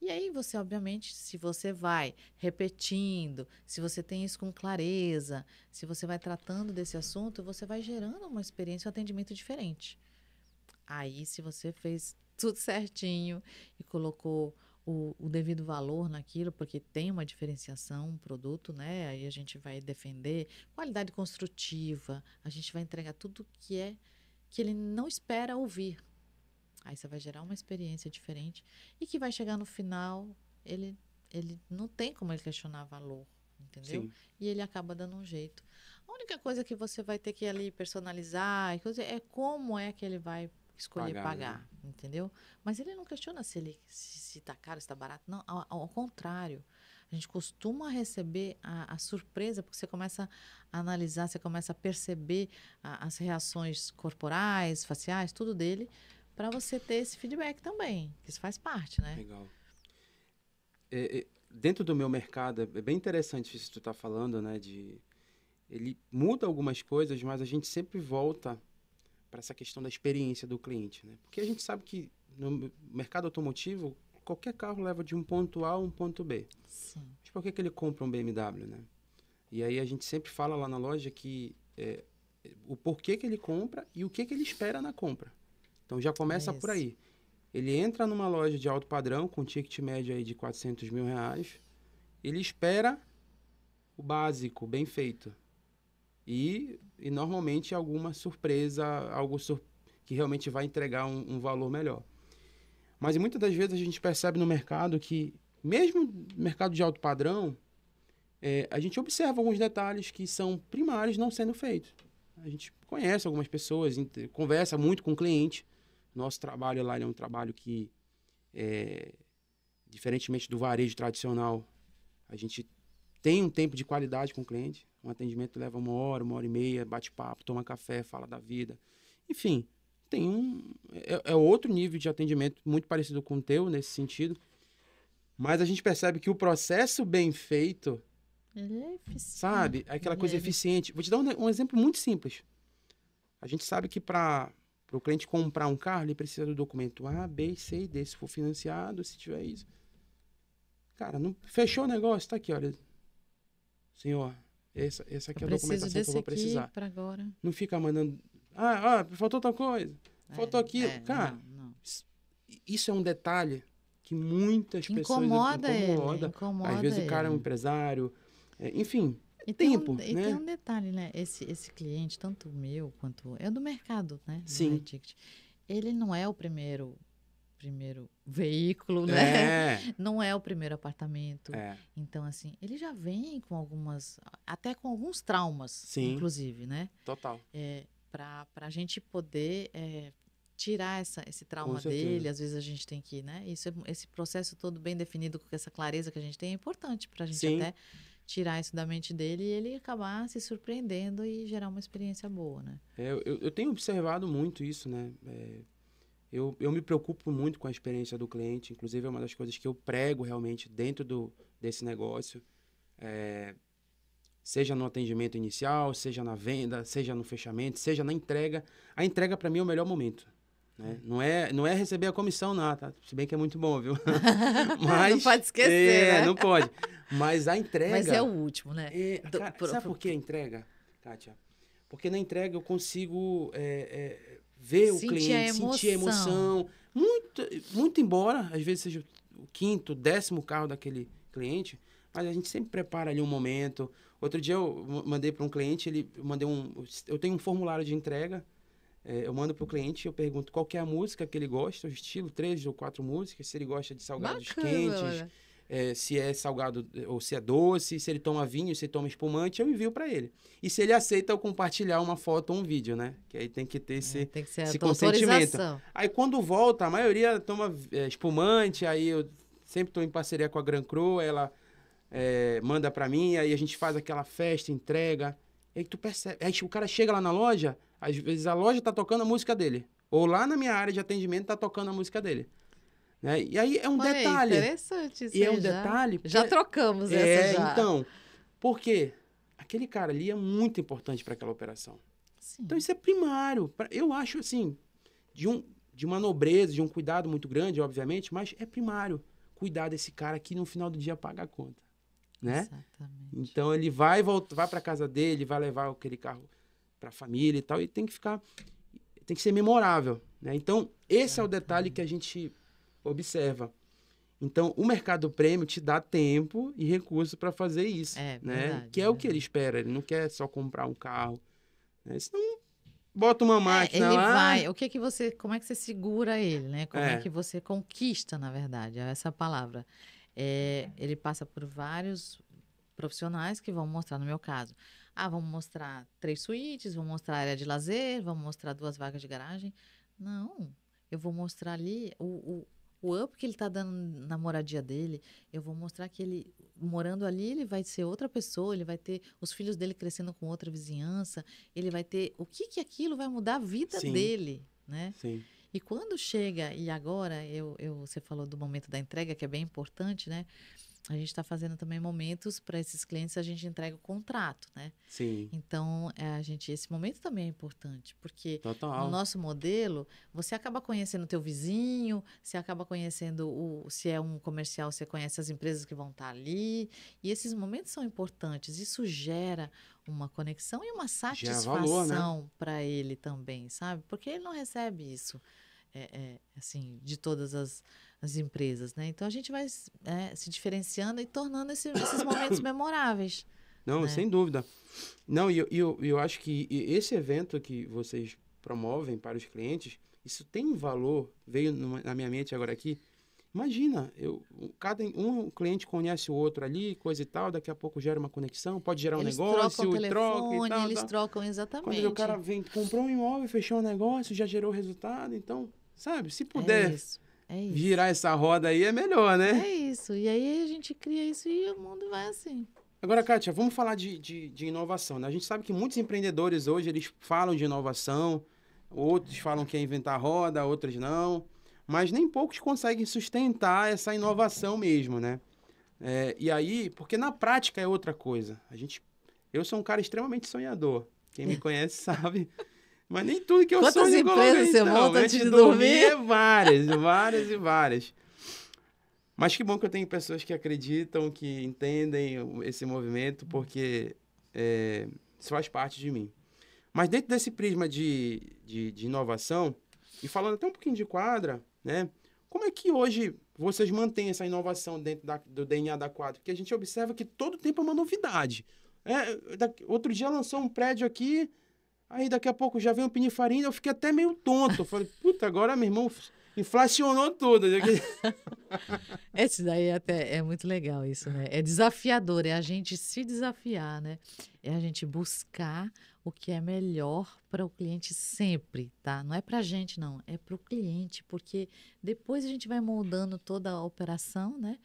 E aí você, obviamente, se você vai repetindo, se você tem isso com clareza, se você vai tratando desse assunto, você vai gerando uma experiência, um atendimento diferente. Aí, se você fez tudo certinho e colocou o devido valor naquilo, porque tem uma diferenciação, um produto, né? Aí a gente vai defender qualidade construtiva, a gente vai entregar tudo que ele não espera ouvir. Aí você vai gerar uma experiência diferente e que vai chegar no final, ele não tem como ele questionar valor, entendeu? Sim. E ele acaba dando um jeito. A única coisa que você vai ter que ali personalizar é como é que ele vai escolher pagar, né? Entendeu? Mas ele não questiona se tá caro, se tá barato. Não, ao contrário. A gente costuma receber a surpresa, porque você começa a analisar, você começa a perceber as reações corporais, faciais, tudo dele, para você ter esse feedback também, que isso faz parte, né? Legal. Dentro do meu mercado, é bem interessante isso que tu tá falando, né? Ele muda algumas coisas, mas a gente sempre volta para essa questão da experiência do cliente, né? Porque a gente sabe que no mercado automotivo, qualquer carro leva de um ponto A a um ponto B. Sim. Mas por que ele compra um BMW, né? E aí a gente sempre fala lá na loja que o porquê que ele compra e o que ele espera na compra. Então, já começa por aí. Ele entra numa loja de alto padrão, com ticket médio aí de R$400 mil, ele espera o básico, bem feito. E normalmente alguma surpresa, que realmente vai entregar um valor melhor. Mas muitas das vezes a gente percebe no mercado que, mesmo no mercado de alto padrão, a gente observa alguns detalhes que são primários não sendo feitos. A gente conhece algumas pessoas, conversa muito com o cliente. Nosso trabalho lá é um trabalho que, diferentemente do varejo tradicional, a gente tem um tempo de qualidade com o cliente. Um atendimento leva 1 hora e meia, bate papo, toma café, fala da vida. Enfim, é outro nível de atendimento muito parecido com o teu nesse sentido. Mas a gente percebe que o processo bem feito, ele é eficiente. Sabe? Aquela coisa eficiente. Vou te dar um exemplo muito simples. A gente sabe que para o cliente comprar um carro, ele precisa do documento A, B, C e D. Se for financiado, se tiver isso. Cara, não fechou o negócio, tá aqui, olha. Senhor, essa aqui é a documentação que eu vou precisar. Para agora. Não fica mandando... faltou tal coisa. Faltou aquilo. Cara, não. Isso é um detalhe que muitas pessoas incomoda. Às vezes o cara é um empresário, enfim, e tempo, né? E tem um detalhe, né? Esse cliente, tanto o meu quanto é do mercado, né? Sim. Ele não é o primeiro veículo, né? Não é o primeiro apartamento. Então, assim, ele já vem com até com alguns traumas, sim, inclusive, né? Total. Para a gente poder tirar esse trauma dele, às vezes a gente tem que, né? Esse processo todo bem definido, com essa clareza que a gente tem, é importante para a gente, sim, até tirar isso da mente dele e ele acabar se surpreendendo e gerar uma experiência boa, né? Eu tenho observado muito isso, né? Eu me preocupo muito com a experiência do cliente, inclusive é uma das coisas que eu prego realmente dentro desse negócio, seja no atendimento inicial, seja na venda, seja no fechamento, seja na entrega. A entrega, para mim, é o melhor momento. Né? Não é receber a comissão, não, tá? Se bem que é muito bom, viu? Mas, não pode esquecer, né? Não pode. Mas a entrega... Mas é o último, né? Sabe por que a entrega, Kátia? Porque na entrega eu consigo ver o cliente, sentir a emoção. Muito embora, às vezes seja o 5º, 10º carro daquele cliente, mas a gente sempre prepara ali um momento. Outro dia eu mandei para um cliente, eu tenho um formulário de entrega. Eu mando pro cliente, eu pergunto qual que é a música que ele gosta, o estilo, 3 ou 4 músicas, se ele gosta de salgados quentes, se é salgado ou se é doce, se ele toma vinho, se ele toma espumante, eu envio para ele. E se ele aceita, eu compartilhar uma foto ou um vídeo, né? Que aí tem que ter esse consentimento. Aí quando volta, a maioria toma espumante, aí eu sempre estou em parceria com a Gran Cru, ela manda para mim, aí a gente faz aquela festa, entrega. Aí tu percebe, aí o cara chega lá na loja, às vezes a loja tá tocando a música dele. Ou lá na minha área de atendimento tá tocando a música dele. Né? E aí é um detalhe. Interessante isso. E é um detalhe. Já trocamos essa já. Então, por quê? Aquele cara ali é muito importante para aquela operação. Sim. Então isso é primário. Eu acho assim, de uma nobreza, de um cuidado muito grande, obviamente, mas é primário cuidar desse cara que no final do dia paga a conta. Né? Exatamente. Então ele vai para casa dele, vai levar aquele carro para a família e tal, e tem que ser memorável, né? Então esse é o detalhe que a gente observa. Então o mercado prêmio te dá tempo e recurso para fazer isso, né? Verdade, que é o que ele espera. Ele não quer só comprar um carro, né? Senão bota uma máquina ele lá. Vai. Como é que você segura ele, né? Como é que você conquista, na verdade, essa palavra. Ele passa por vários profissionais que vão mostrar, no meu caso, vamos mostrar 3 suítes, vamos mostrar área de lazer, vamos mostrar 2 vagas de garagem. Não, eu vou mostrar ali o up que ele está dando na moradia dele. Eu vou mostrar que ele, morando ali, ele vai ser outra pessoa, ele vai ter os filhos dele crescendo com outra vizinhança, ele vai ter... O que aquilo vai mudar a vida dele, né? Sim. E quando chega, e agora, você falou do momento da entrega, que é bem importante, né? A gente está fazendo também momentos para esses clientes, a gente entrega o contrato, né? Sim. Então, esse momento também é importante, porque Total. no nosso modelo, você acaba conhecendo o teu vizinho, você acaba conhecendo, se é um comercial, você conhece as empresas que vão estar ali, e esses momentos são importantes, isso gera uma conexão e uma satisfação para ele também, sabe? Porque ele não recebe isso, assim, de todas as empresas, né? Então, a gente vai se diferenciando e tornando esses momentos memoráveis. Não, né? Sem dúvida. Não, e eu acho que esse evento que vocês promovem para os clientes, isso tem um valor, veio na minha mente agora aqui, Imagina, um cliente conhece o outro ali, coisa e tal, daqui a pouco gera uma conexão, pode gerar um Eles negócio, trocam o troca e telefone, tal, eles tal. trocam Quando o cara exatamente. vem, comprou um imóvel, fechou um negócio, já gerou resultado, então, sabe, se É puder isso, é isso. virar essa roda aí é melhor, É né? isso. E aí a gente cria isso e o mundo vai assim. Agora, Kátia, vamos falar de inovação, né? A gente sabe que muitos empreendedores hoje, eles falam de inovação, outros falam que é inventar roda, outros não, mas nem poucos conseguem sustentar essa inovação mesmo, né? E aí, porque na prática é outra coisa. Eu sou um cara extremamente sonhador. Quem me conhece sabe. Mas nem tudo que eu Quantas sonho eu empresas coloquei, você então. monta Antes antes de de dormir dormir? é várias, várias e várias. Mas que bom que eu tenho pessoas que acreditam, que entendem esse movimento, porque isso faz parte de mim. Mas dentro desse prisma de inovação, e falando até um pouquinho de quadra, né? Como é que hoje vocês mantêm essa inovação dentro do DNA da quadra? Porque a gente observa que todo tempo é uma novidade. Outro dia lançou um prédio aqui, aí daqui a pouco já vem um Pininfarina, eu fiquei até meio tonto. Eu falei, puta, agora meu irmão inflacionou tudo. Esse daí até é muito legal isso, né? É desafiador, é a gente se desafiar, né? É a gente buscar o que é melhor para o cliente sempre, tá? Não é para a gente, não, é para o cliente, porque depois a gente vai moldando toda a operação, né?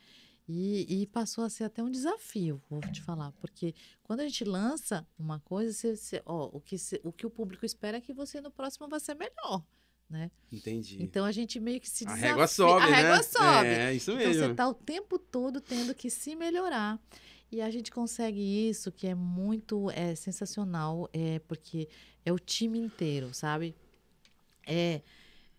E passou a ser até um desafio, vou te falar, porque quando a gente lança uma coisa, o que o público espera é que você no próximo vai ser melhor, né? Entendi. Então a gente meio que se A régua desafia. A sobe, régua né? sobe. É isso Então você mesmo. está o tempo todo tendo que se melhorar. E a gente consegue isso, que é muito sensacional, porque é o time inteiro, sabe? É,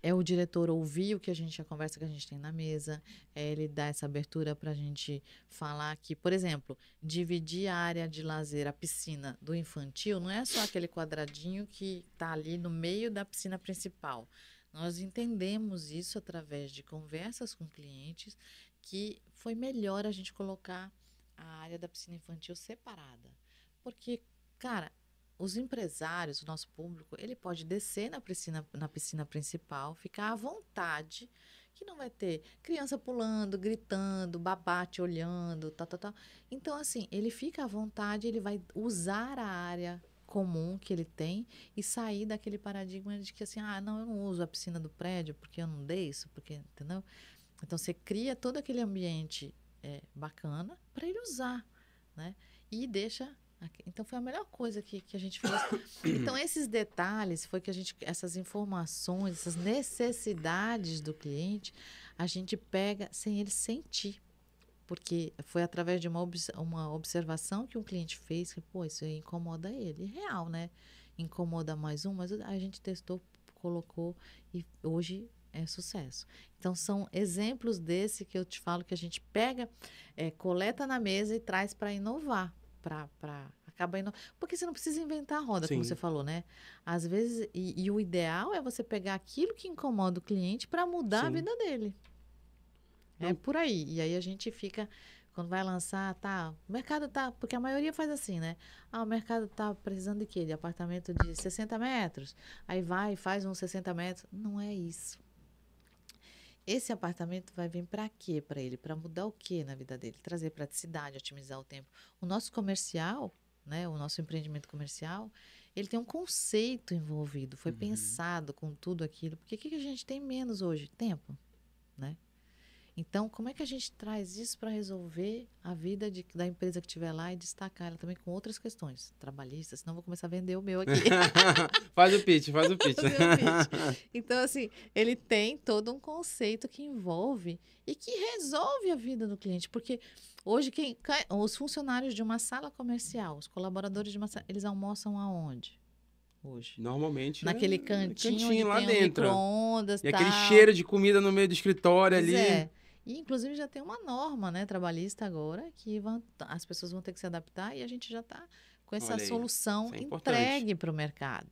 é o diretor ouvir o que a conversa que a gente tem na mesa, ele dá essa abertura para a gente falar que, por exemplo, dividir a área de lazer, a piscina do infantil, não é só aquele quadradinho que está ali no meio da piscina principal. Nós entendemos isso através de conversas com clientes, que foi melhor a gente colocar a área da piscina infantil separada. Porque, cara, os empresários, o nosso público, ele pode descer na piscina principal, ficar à vontade, que não vai ter criança pulando, gritando, babá te olhando, tal, tal, tal. Então, assim, ele fica à vontade, ele vai usar a área comum que ele tem e sair daquele paradigma de que assim, não, eu não uso a piscina do prédio porque eu não desço, porque, entendeu? Então, você cria todo aquele ambiente bacana para ele usar, né? E deixa. Então, foi a melhor coisa que a gente fez. Então, esses detalhes, essas informações, essas necessidades do cliente, a gente pega sem ele sentir. Porque foi através de uma observação que um cliente fez, que, pô, isso aí incomoda ele. E real, né? Incomoda mais um, mas a gente testou, colocou e hoje é sucesso. Então, são exemplos desse que eu te falo que a gente pega, coleta na mesa e traz para inovar, para acabar inovando. Porque você não precisa inventar a roda, como você Sim. falou, né? Às vezes, e o ideal é você pegar aquilo que incomoda o cliente para mudar a Sim. vida dele. É Não, por aí. E aí a gente fica, quando vai lançar, o mercado tá, porque a maioria faz assim, né? O mercado tá precisando de quê? De apartamento de 60 metros. Aí vai e faz uns 60 metros. Não é isso. Esse apartamento vai vir para quê para ele? Para mudar o quê na vida dele? Trazer praticidade, otimizar o tempo. O nosso comercial, né? O nosso empreendimento comercial, ele tem um conceito envolvido. Foi uhum. pensado com tudo aquilo. Porque o que a gente tem menos hoje? Tempo, né? Então, como é que a gente traz isso para resolver a vida da empresa que estiver lá e destacar ela também com outras questões trabalhistas? Senão, eu vou começar a vender o meu aqui. Faz o pitch, faz o pitch. Fazer o pitch. Então, assim, ele tem todo um conceito que envolve e que resolve a vida do cliente. Porque hoje, os funcionários de uma sala comercial, os colaboradores de uma sala, eles almoçam aonde? Hoje. Normalmente Naquele é cantinho onde cantinho lá tem um dentro. micro-ondas E aquele tal. cheiro de comida no meio do escritório Pois ali. é. E, inclusive, já tem uma norma, né, trabalhista agora, que as pessoas vão ter que se adaptar e a gente já está com essa Olha aí, solução isso é importante. entregue para o mercado.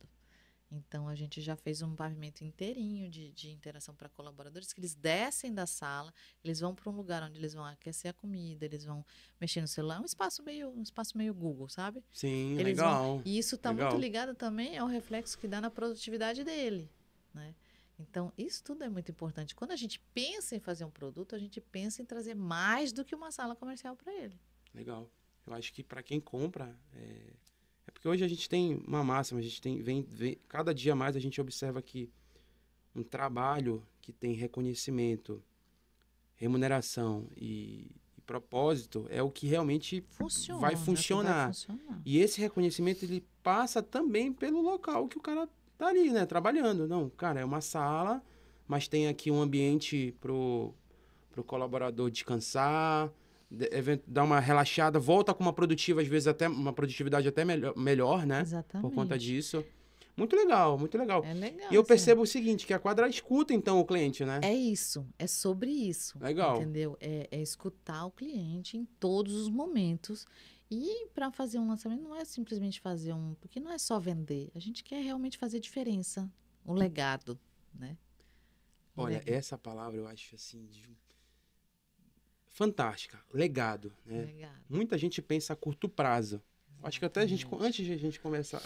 Então, a gente já fez um pavimento inteirinho de interação para colaboradores, que eles descem da sala, eles vão para um lugar onde eles vão aquecer a comida, eles vão mexer no celular, um espaço meio Google, sabe? Sim, Eles vão, legal. e isso está muito Legal. ligado também ao reflexo que dá na produtividade dele, né? Então, isso tudo é muito importante. Quando a gente pensa em fazer um produto, a gente pensa em trazer mais do que uma sala comercial para ele. Legal. Eu acho que para quem compra, é porque hoje a gente tem uma máxima, a gente tem, cada dia mais a gente observa que um trabalho que tem reconhecimento, remuneração e propósito é o que realmente vai funcionar. E esse reconhecimento, ele passa também pelo local que o cara tá ali, né? Trabalhando. Não, cara, é uma sala, mas tem aqui um ambiente pro colaborador descansar, dar uma relaxada, volta com uma produtiva, às vezes até uma produtividade até melhor, né? Exatamente. Por conta disso. Muito legal, muito legal. É legal. E eu percebo o seguinte, que a Quadra escuta, então, o cliente, né? É isso, é sobre isso. Legal. Entendeu? É escutar o cliente em todos os momentos. E para fazer um lançamento não é simplesmente fazer porque não é só vender. A gente quer realmente fazer diferença, um legado, né? Olha, essa palavra eu acho assim fantástica, legado, né? Legado. Muita gente pensa a curto prazo. Exatamente. Acho que até antes de a gente começar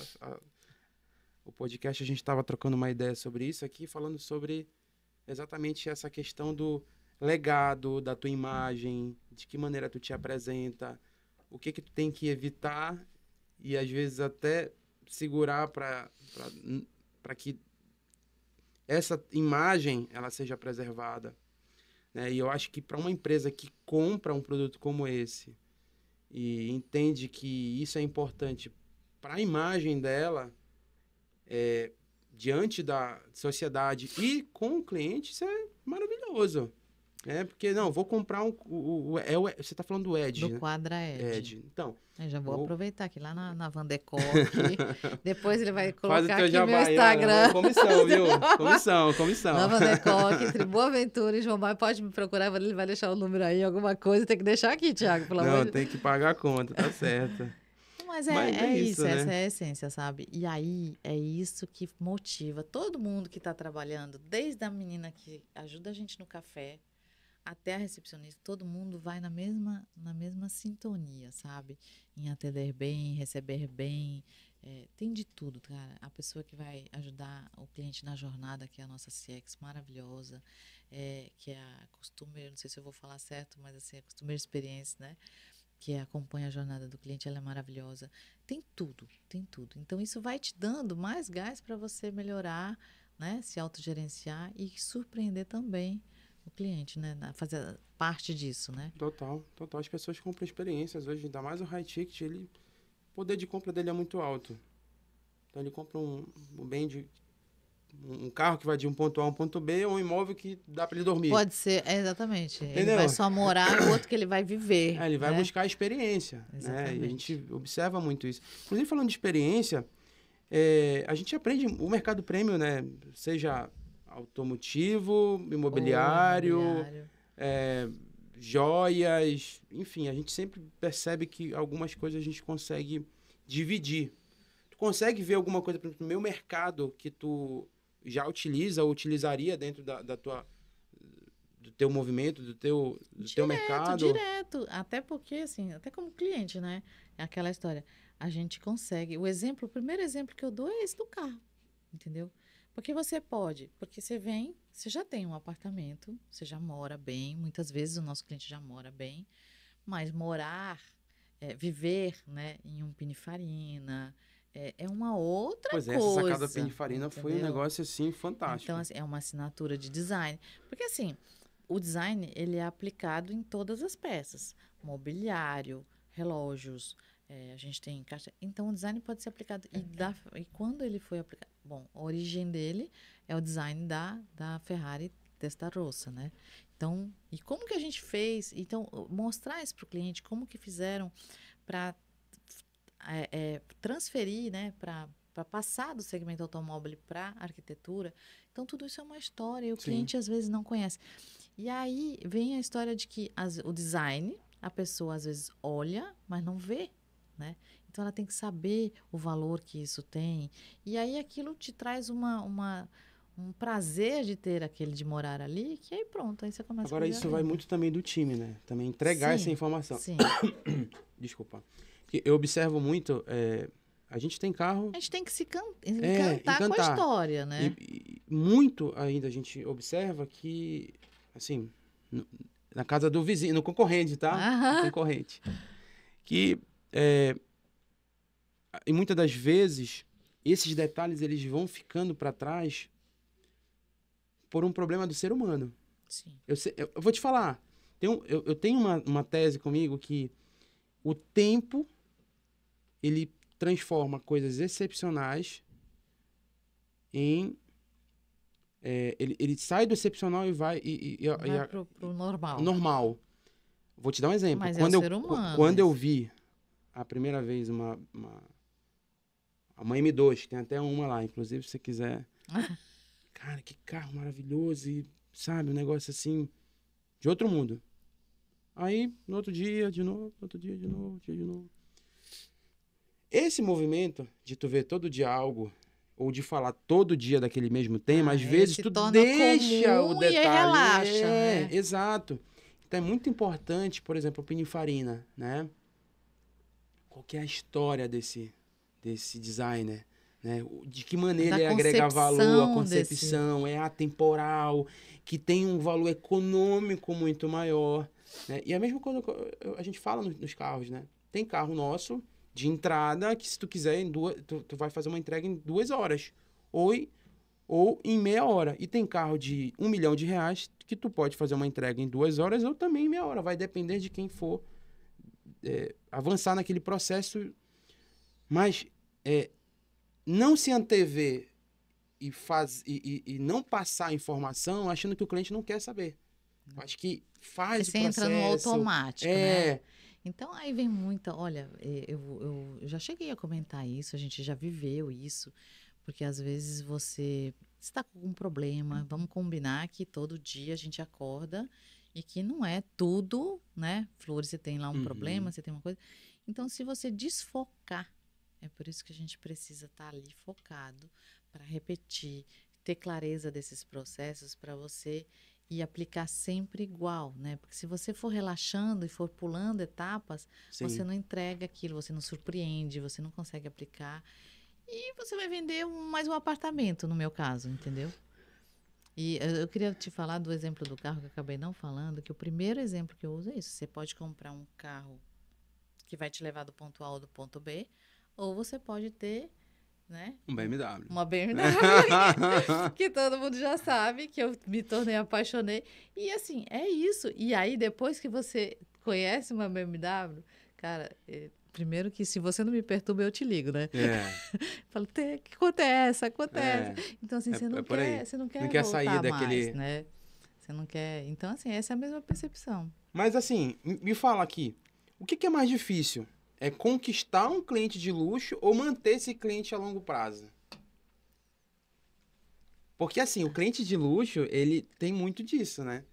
o podcast, a gente estava trocando uma ideia sobre isso aqui, falando sobre exatamente essa questão do legado, da tua imagem, de que maneira tu te apresenta, o que tu tem que evitar e às vezes até segurar para que essa imagem ela seja preservada, né? E eu acho que para uma empresa que compra um produto como esse e entende que isso é importante para a imagem dela, diante da sociedade e com o cliente, isso é maravilhoso. Porque, não, vou comprar você está falando do Edge, do né? Quadra Edge. Então, eu já vou aproveitar aqui lá na Vandecock. Depois ele vai colocar aqui jabá, meu Instagram. Comissão, viu? Comissão. Na Vandecock, entre Boa Aventura e João Maio, pode me procurar, ele vai deixar o número aí, alguma coisa, tem que deixar aqui, Thiago, pelo amor de Deus. Não, tem que pagar a conta, tá certo. Mas é isso, né? Essa é a essência, sabe? E aí, é isso que motiva todo mundo que está trabalhando, desde a menina que ajuda a gente no café, até a recepcionista, todo mundo vai na mesma sintonia, sabe? Em atender bem, receber bem, tem de tudo, cara. A pessoa que vai ajudar o cliente na jornada, que é a nossa CX maravilhosa, que é a Customer, não sei se eu vou falar certo, mas assim, a Customer Experience, né? Que acompanha a jornada do cliente, ela é maravilhosa. Tem tudo, tem tudo. Então, isso vai te dando mais gás para você melhorar, né? Se autogerenciar e surpreender também o cliente, né? Fazer parte disso, né? Total. As pessoas compram experiências hoje, ainda mais o high ticket, o poder de compra dele é muito alto. Então ele compra um carro que vai de um ponto A a um ponto B, ou um imóvel que dá para ele dormir. Pode ser, exatamente. Entendeu? Ele vai só morar, o outro que ele vai viver. Ele vai buscar a experiência. Né? E a gente observa muito isso. Inclusive, falando de experiência, a gente aprende o mercado premium, né? Seja automotivo, imobiliário, joias, enfim, a gente sempre percebe que algumas coisas a gente consegue dividir. Tu consegue ver alguma coisa, por exemplo, no meu mercado que tu já utiliza ou utilizaria dentro do teu movimento, do teu mercado? Direto, até porque, assim, até como cliente, né? É aquela história, a gente consegue, o primeiro exemplo que eu dou é esse do carro, entendeu? Porque porque você já tem um apartamento, você já mora bem, muitas vezes o nosso cliente já mora bem, mas viver, né, em um Pininfarina é uma outra coisa. Pois essa sacada Pininfarina foi um negócio, assim, fantástico. Então, assim, é uma assinatura de design. Porque, assim, o design, ele é aplicado em todas as peças. Mobiliário, relógios, a gente tem caixa. Então, o design pode ser aplicado. E quando ele foi aplicado? Bom, a origem dele é o design da Ferrari Testarossa, né? Então, e como que a gente fez? Então, mostrar isso para o cliente, como que fizeram para transferir, né? Para passar do segmento automóvel para arquitetura. Então, tudo isso é uma história e o cliente, às vezes, não conhece. E aí, vem a história de que o design, a pessoa, às vezes, olha, mas não vê, né? Então, ela tem que saber o valor que isso tem. E aí, aquilo te traz um prazer de ter aquele de morar ali, que aí pronto, aí você começa Agora, isso vai muito também do time, né? Também entregar essa informação. Sim. Desculpa. Eu observo muito, a gente tem carro... A gente tem que se encantar com a história, né? muito ainda a gente observa que, assim, na casa do vizinho, no concorrente, tá? No Aham. concorrente. Que, e muitas das vezes, esses detalhes eles vão ficando para trás por um problema do ser humano. Sim. Eu vou te falar, eu tenho uma tese comigo que o tempo, ele transforma coisas excepcionais em... ele sai do excepcional e vai... Vai pro normal. normal. Vou te dar um exemplo. Mas é o ser humano. Quando eu vi a primeira vez uma M2, tem até uma lá, inclusive, se você quiser. Cara, que carro maravilhoso e, sabe, um negócio assim, de outro mundo. Aí, no outro dia, de novo, no outro dia, de novo, dia de novo. Esse movimento de tu ver todo dia algo, ou de falar todo dia daquele mesmo tema, às vezes se tu torna deixa o comum e aí detalhe. relaxa, né? Exato. Então é muito importante, por exemplo, a Pininfarina, né? Qual que é a história desse designer? Né? De que maneira Da ele agrega valor, a concepção concepção, é atemporal, que tem um valor econômico muito maior. Né? E a mesma coisa a gente fala nos carros, né? Tem carro nosso de entrada que, se tu quiser, tu vai fazer uma entrega em 2 horas. Ou em meia hora. E tem carro de R$1 milhão que tu pode fazer uma entrega em 2 horas ou também em meia hora. Vai depender de quem for avançar naquele processo. Mas não se antever e não passar a informação achando que o cliente não quer saber. Acho que faz o processo. Você entra no automático, né? Então, aí vem muita... Olha, eu já cheguei a comentar isso, a gente já viveu isso, porque às vezes você está com algum problema, vamos combinar que todo dia a gente acorda e que não é tudo, né? Flores, você tem lá um problema, você tem uma coisa. Então, se você desfocar, é por isso que a gente precisa estar ali focado para repetir, ter clareza desses processos para você e aplicar sempre igual, né? Porque se você for relaxando e for pulando etapas, Sim. você não entrega aquilo, você não surpreende, você não consegue aplicar. E você vai vender mais um apartamento, no meu caso, entendeu? E eu queria te falar do exemplo do carro que eu acabei não falando, que o primeiro exemplo que eu uso é isso. Você pode comprar um carro que vai te levar do ponto A ao do ponto B, ou você pode ter, né? Um BMW. Uma BMW, que todo mundo já sabe, que eu me tornei, apaixonei. E assim, é isso. E aí, depois que você conhece uma BMW, cara, primeiro que se você não me perturba, eu te ligo, né? Falo, que acontece? Então, assim, você não quer voltar sair daquele... mais, né? Você não quer... Então, assim, essa é a mesma percepção. Mas, assim, me fala aqui, o que é mais difícil? É conquistar um cliente de luxo ou manter esse cliente a longo prazo? Porque, assim, o cliente de luxo, ele tem muito disso, né?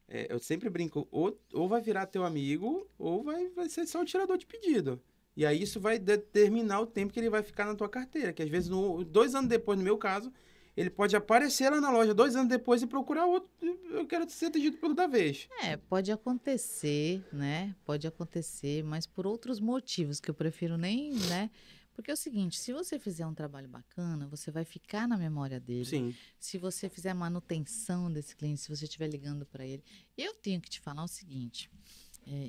Eu sempre brinco, ou vai virar teu amigo, ou vai ser só um tirador de pedido. E aí isso vai determinar o tempo que ele vai ficar na tua carteira. Que às vezes, 2 anos depois, no meu caso, ele pode aparecer lá na loja 2 anos depois e procurar outro. Eu quero ser atendido pelo da vez. Pode acontecer, né? Pode acontecer, mas por outros motivos que eu prefiro nem, né? Porque é o seguinte, se você fizer um trabalho bacana, você vai ficar na memória dele. Sim. Se você fizer manutenção desse cliente, se você estiver ligando para ele. Eu tenho que te falar o seguinte,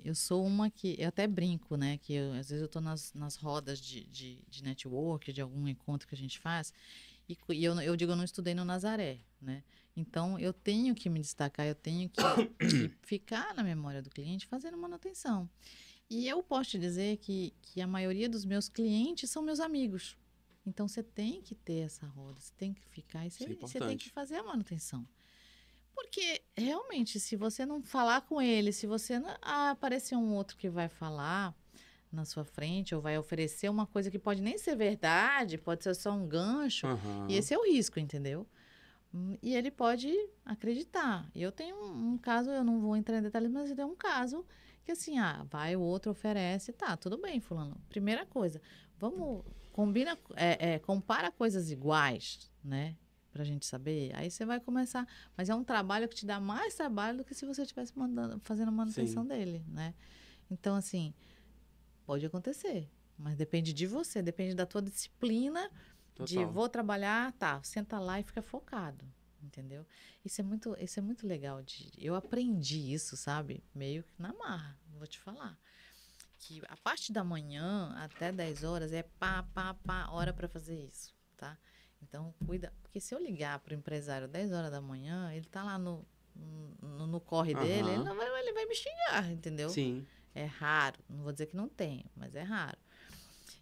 eu sou uma que, eu até brinco, né? Que às vezes eu estou nas rodas de network, de algum encontro que a gente faz, e eu digo, eu não estudei no Nazaré, né? Então, eu tenho que me destacar, eu tenho que ficar na memória do cliente fazendo manutenção. E eu posso te dizer que a maioria dos meus clientes são meus amigos. Então, você tem que ter essa roda, você tem que ficar e você tem que fazer a manutenção. Porque, realmente, se você não falar com ele, se você não aparecer um outro que vai falar na sua frente ou vai oferecer uma coisa que pode nem ser verdade, pode ser só um gancho, e esse é o risco, entendeu? E ele pode acreditar. Eu tenho um caso, eu não vou entrar em detalhes, mas eu tenho um caso que assim, vai, o outro oferece, tá, tudo bem, fulano. Primeira coisa, compara coisas iguais, né? Pra gente saber, aí você vai começar. Mas é um trabalho que te dá mais trabalho do que se você estivesse fazendo a manutenção dele, né? Então, assim, pode acontecer, mas depende de você, depende da tua disciplina De Total. vou trabalhar, tá, senta lá e fica focado, entendeu? Isso é muito legal. Eu aprendi isso, sabe? Meio que na marra, vou te falar. Que a parte da manhã até 10 horas é hora para fazer isso, tá? Então, cuida. Porque se eu ligar para o empresário 10 horas da manhã, ele tá lá no corre dele, Aham. ele vai me xingar, entendeu? Sim. É raro. Não vou dizer que não tem, mas é raro.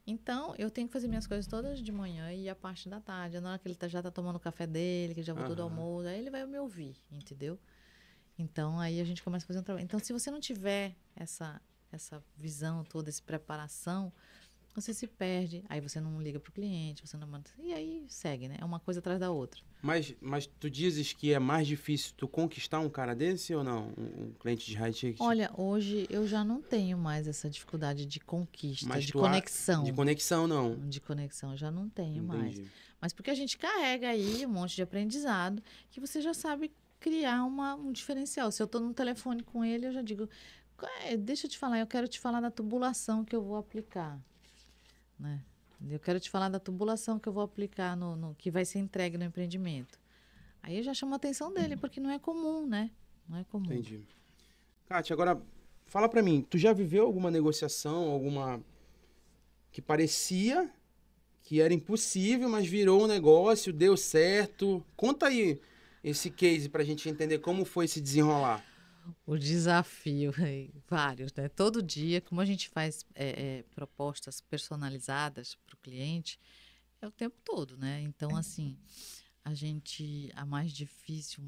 Então, eu tenho que fazer minhas coisas todas de manhã e a parte da tarde. Na hora que ele já tá tomando o café dele, que já voltou do Aham. almoço, aí ele vai me ouvir, entendeu? Então, aí a gente começa a fazer um trabalho. Então, se você não tiver essa visão toda, essa preparação, você se perde. Aí você não liga pro cliente, você não manda... E aí segue, né? É uma coisa atrás da outra. Mas tu dizes que é mais difícil tu conquistar um cara desse ou não? Um cliente de high ticket? Olha, hoje eu já não tenho mais essa dificuldade de conquista, Mas de tu conexão. De conexão, não. De conexão, eu já não tenho mais. Entendi. Mas porque a gente carrega aí um monte de aprendizado que você já sabe criar um diferencial. Se eu estou no telefone com ele, eu já digo, deixa eu te falar, eu quero te falar da tubulação que eu vou aplicar, né? Eu quero te falar da tubulação que eu vou aplicar que vai ser entregue no empreendimento. Aí eu já chamo a atenção dele, porque não é comum, né? Não é comum. Entendi. Kátia, agora fala pra mim, tu já viveu alguma negociação, alguma que parecia que era impossível, mas virou um negócio, deu certo? Conta aí esse case pra gente entender como foi se desenrolar. O desafio, vários, né? Todo dia, como a gente faz propostas personalizadas para o cliente, é o tempo todo, né? Então, assim, uma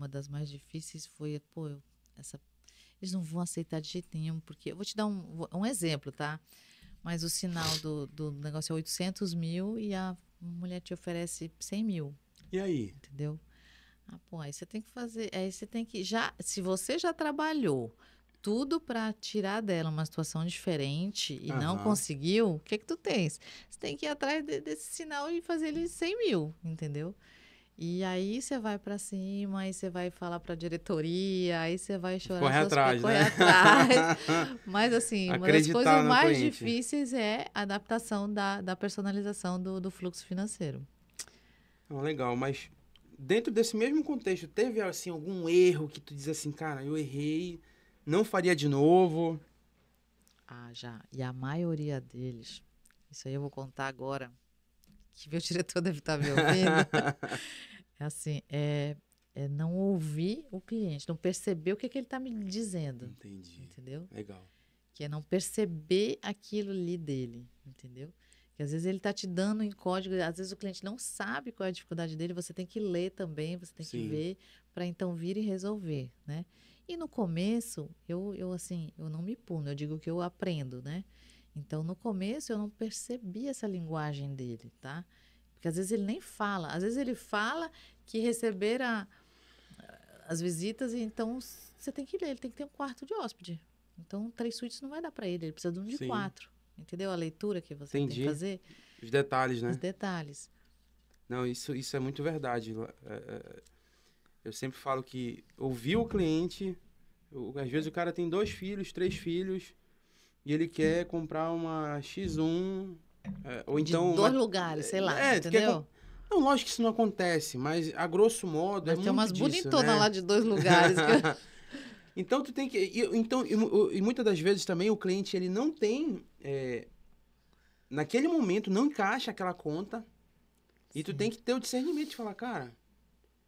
das mais difíceis foi, eles não vão aceitar de jeito nenhum, porque, eu vou te dar um exemplo, tá? Mas o sinal do negócio é 800 mil e a mulher te oferece 100 mil. E aí? Entendeu? Aí você tem que fazer, se você já trabalhou tudo para tirar dela uma situação diferente e não conseguiu, o que tu tens? Você tem que ir atrás desse sinal e fazer ele 100 mil, entendeu? E aí você vai para cima, aí você vai falar para a diretoria, aí você vai chorar. Corre atrás, né? Atrás. Mas assim, uma das coisas mais cliente. difíceis é a adaptação da personalização do fluxo financeiro. Legal, mas dentro desse mesmo contexto, teve assim algum erro que tu diz assim, cara, eu errei, não faria de novo? Já. E a maioria deles, isso aí eu vou contar agora, que meu diretor deve estar me ouvindo. É assim, não ouvir o cliente, não perceber o que ele está me dizendo. Entendi. Entendeu? Legal. Que é não perceber aquilo ali dele, entendeu? Que às vezes ele está te dando em código, às vezes o cliente não sabe qual é a dificuldade dele, você tem que ler também, você tem que ver para então vir e resolver, né? E no começo, eu não me puno, eu digo que eu aprendo, né? Então, no começo, eu não percebi essa linguagem dele, tá? Porque às vezes ele nem fala, às vezes ele fala que receberam as visitas e então você tem que ler, ele tem que ter um quarto de hóspede. Então, 3 suítes não vai dar para ele precisa de um de 4. Entendeu? A leitura que você tem que fazer. Os detalhes, né? Os detalhes. Não, isso é muito verdade. Eu sempre falo que ouvir o cliente... Às vezes o cara tem 2 filhos, 3 filhos, e ele quer comprar uma X1, ou então... De 2 lugares, sei lá, entendeu? Não, lógico que isso não acontece, mas a grosso modo mas é tem muito umas disso, bonitonas, né? lá de 2 lugares. Então, tu tem que... E muitas das vezes também o cliente, ele não tem... naquele momento, não encaixa aquela conta. E tu tem que ter o discernimento de falar, cara,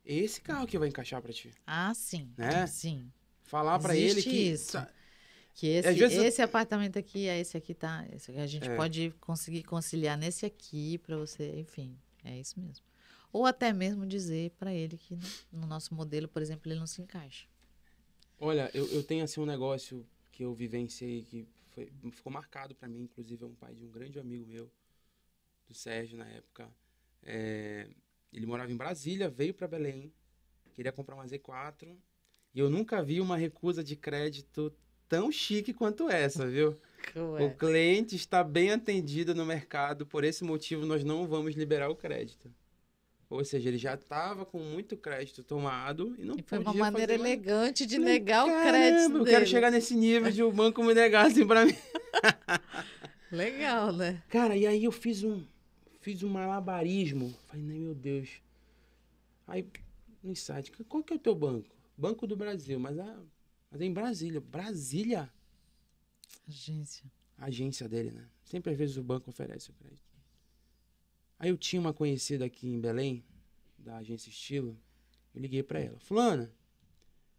esse carro que vai encaixar pra ti. Sim. Né? Sim. Falar pra ele que... isso. Que esse apartamento aqui, esse aqui tá... Esse aqui a gente pode conseguir conciliar nesse aqui pra você, enfim. É isso mesmo. Ou até mesmo dizer pra ele que no nosso modelo, por exemplo, ele não se encaixa. Olha, eu tenho assim um negócio que eu vivenciei que ficou marcado pra mim, inclusive é um pai de um grande amigo meu, do Sérgio na época. Ele morava em Brasília, veio pra Belém, queria comprar uma Z4 e eu nunca vi uma recusa de crédito tão chique quanto essa, viu? O cliente está bem atendido no mercado, por esse motivo nós não vamos liberar o crédito. Ou seja, ele já estava com muito crédito tomado e não podia fazer... foi uma maneira elegante de negar o crédito dele. Eu quero chegar nesse nível de o banco me negar assim pra mim. Legal, né? Cara, e aí eu fiz fiz um malabarismo. Falei, né, meu Deus. Aí, no insight, qual que é o teu banco? Banco do Brasil, mas é em Brasília. Brasília? Agência. A agência dele, né? Sempre às vezes o banco oferece o crédito. Aí eu tinha uma conhecida aqui em Belém, da agência Estilo. Eu liguei pra ela. Fulana,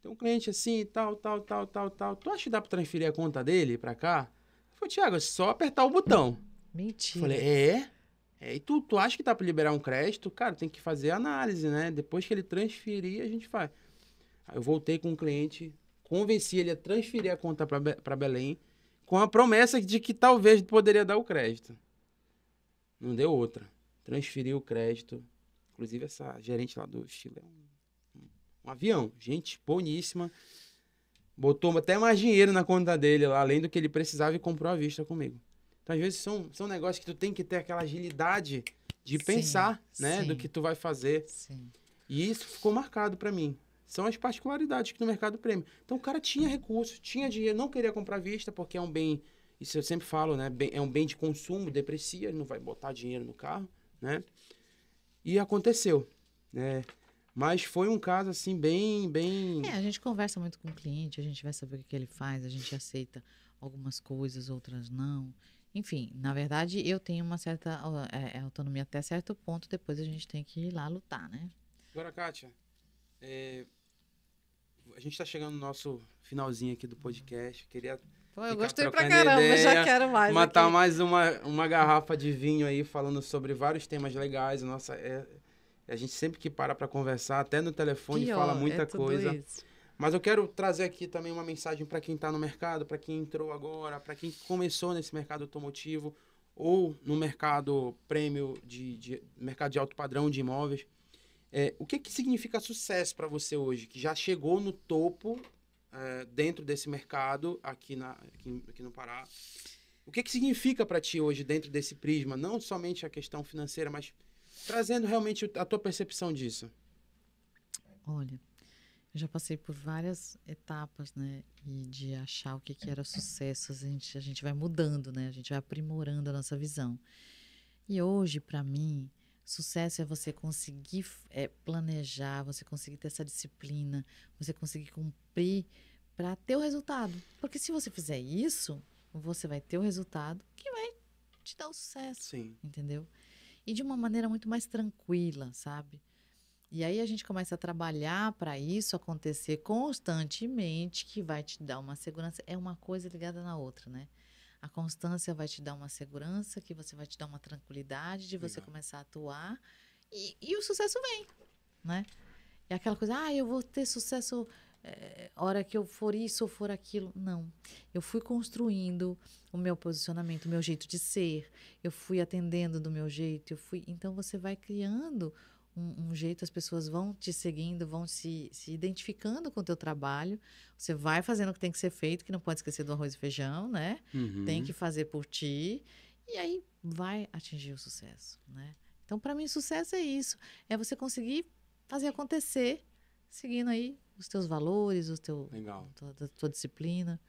tem um cliente assim, tal. Tu acha que dá pra transferir a conta dele pra cá? Eu falei, Thiago, é só apertar o botão. Mentira. Eu falei, é? E tu acha que dá pra liberar um crédito? Cara, tem que fazer análise, né? Depois que ele transferir, a gente faz. Aí eu voltei com o cliente, convenci ele a transferir a conta pra Belém, com a promessa de que talvez poderia dar o crédito. Não deu outra. Transferiu o crédito. Inclusive, essa gerente lá do Estilo é um avião. Gente boníssima. Botou até mais dinheiro na conta dele lá, além do que ele precisava, e comprou à vista comigo. Então, às vezes, são negócios que tu tem que ter aquela agilidade de pensar, né? Do que tu vai fazer. Sim. E isso ficou marcado pra mim. São as particularidades que no mercado prêmio. Então, o cara tinha recurso, tinha dinheiro, não queria comprar à vista, porque é um bem, isso eu sempre falo, né? É um bem de consumo, deprecia, ele não vai botar dinheiro no carro, né? E aconteceu, né? Mas foi um caso, assim, bem... A gente conversa muito com o cliente, a gente vai saber o que ele faz, a gente aceita algumas coisas, outras não. Enfim, na verdade, eu tenho uma certa autonomia até certo ponto, depois a gente tem que ir lá lutar, né? Agora, Kátia, a gente tá chegando no nosso finalzinho aqui do podcast. Queria Pô, eu ficar gostei pra trocando caramba, ideia, já quero mais matar aqui. mais uma garrafa de vinho aí, falando sobre vários temas legais. Nossa, a gente sempre que para conversar, até no telefone, Pior, fala muita tudo coisa. isso. Mas eu quero trazer aqui também uma mensagem para quem está no mercado, para quem entrou agora, para quem começou nesse mercado automotivo ou no mercado prêmio, mercado de alto padrão de imóveis. O que significa sucesso para você hoje, que já chegou no topo dentro desse mercado aqui no Pará? O que significa para ti hoje dentro desse prisma? Não somente a questão financeira, mas trazendo realmente a tua percepção disso. Olha, eu já passei por várias etapas, né? E de achar o que era sucesso, a gente vai mudando, né? A gente vai aprimorando a nossa visão. E hoje, para mim, sucesso é você conseguir planejar, você conseguir ter essa disciplina, você conseguir cumprir para ter o resultado. Porque se você fizer isso, você vai ter o resultado que vai te dar o sucesso. Sim. Entendeu? E de uma maneira muito mais tranquila, sabe? E aí a gente começa a trabalhar para isso acontecer constantemente, que vai te dar uma segurança. É uma coisa ligada na outra, né? A constância vai te dar uma segurança, que você vai te dar uma tranquilidade de você começar a atuar. E o sucesso vem, né? É aquela coisa, eu vou ter sucesso hora que eu for isso ou for aquilo. Não. Eu fui construindo o meu posicionamento, o meu jeito de ser. Eu fui atendendo do meu jeito. Então, você vai criando um jeito, as pessoas vão te seguindo, vão se identificando com o teu trabalho. Você vai fazendo o que tem que ser feito, que não pode esquecer do arroz e feijão, né? Uhum. Tem que fazer por ti. E aí, vai atingir o sucesso, né? Então, para mim, sucesso é isso. É você conseguir fazer acontecer, seguindo aí os teus valores, a tua disciplina.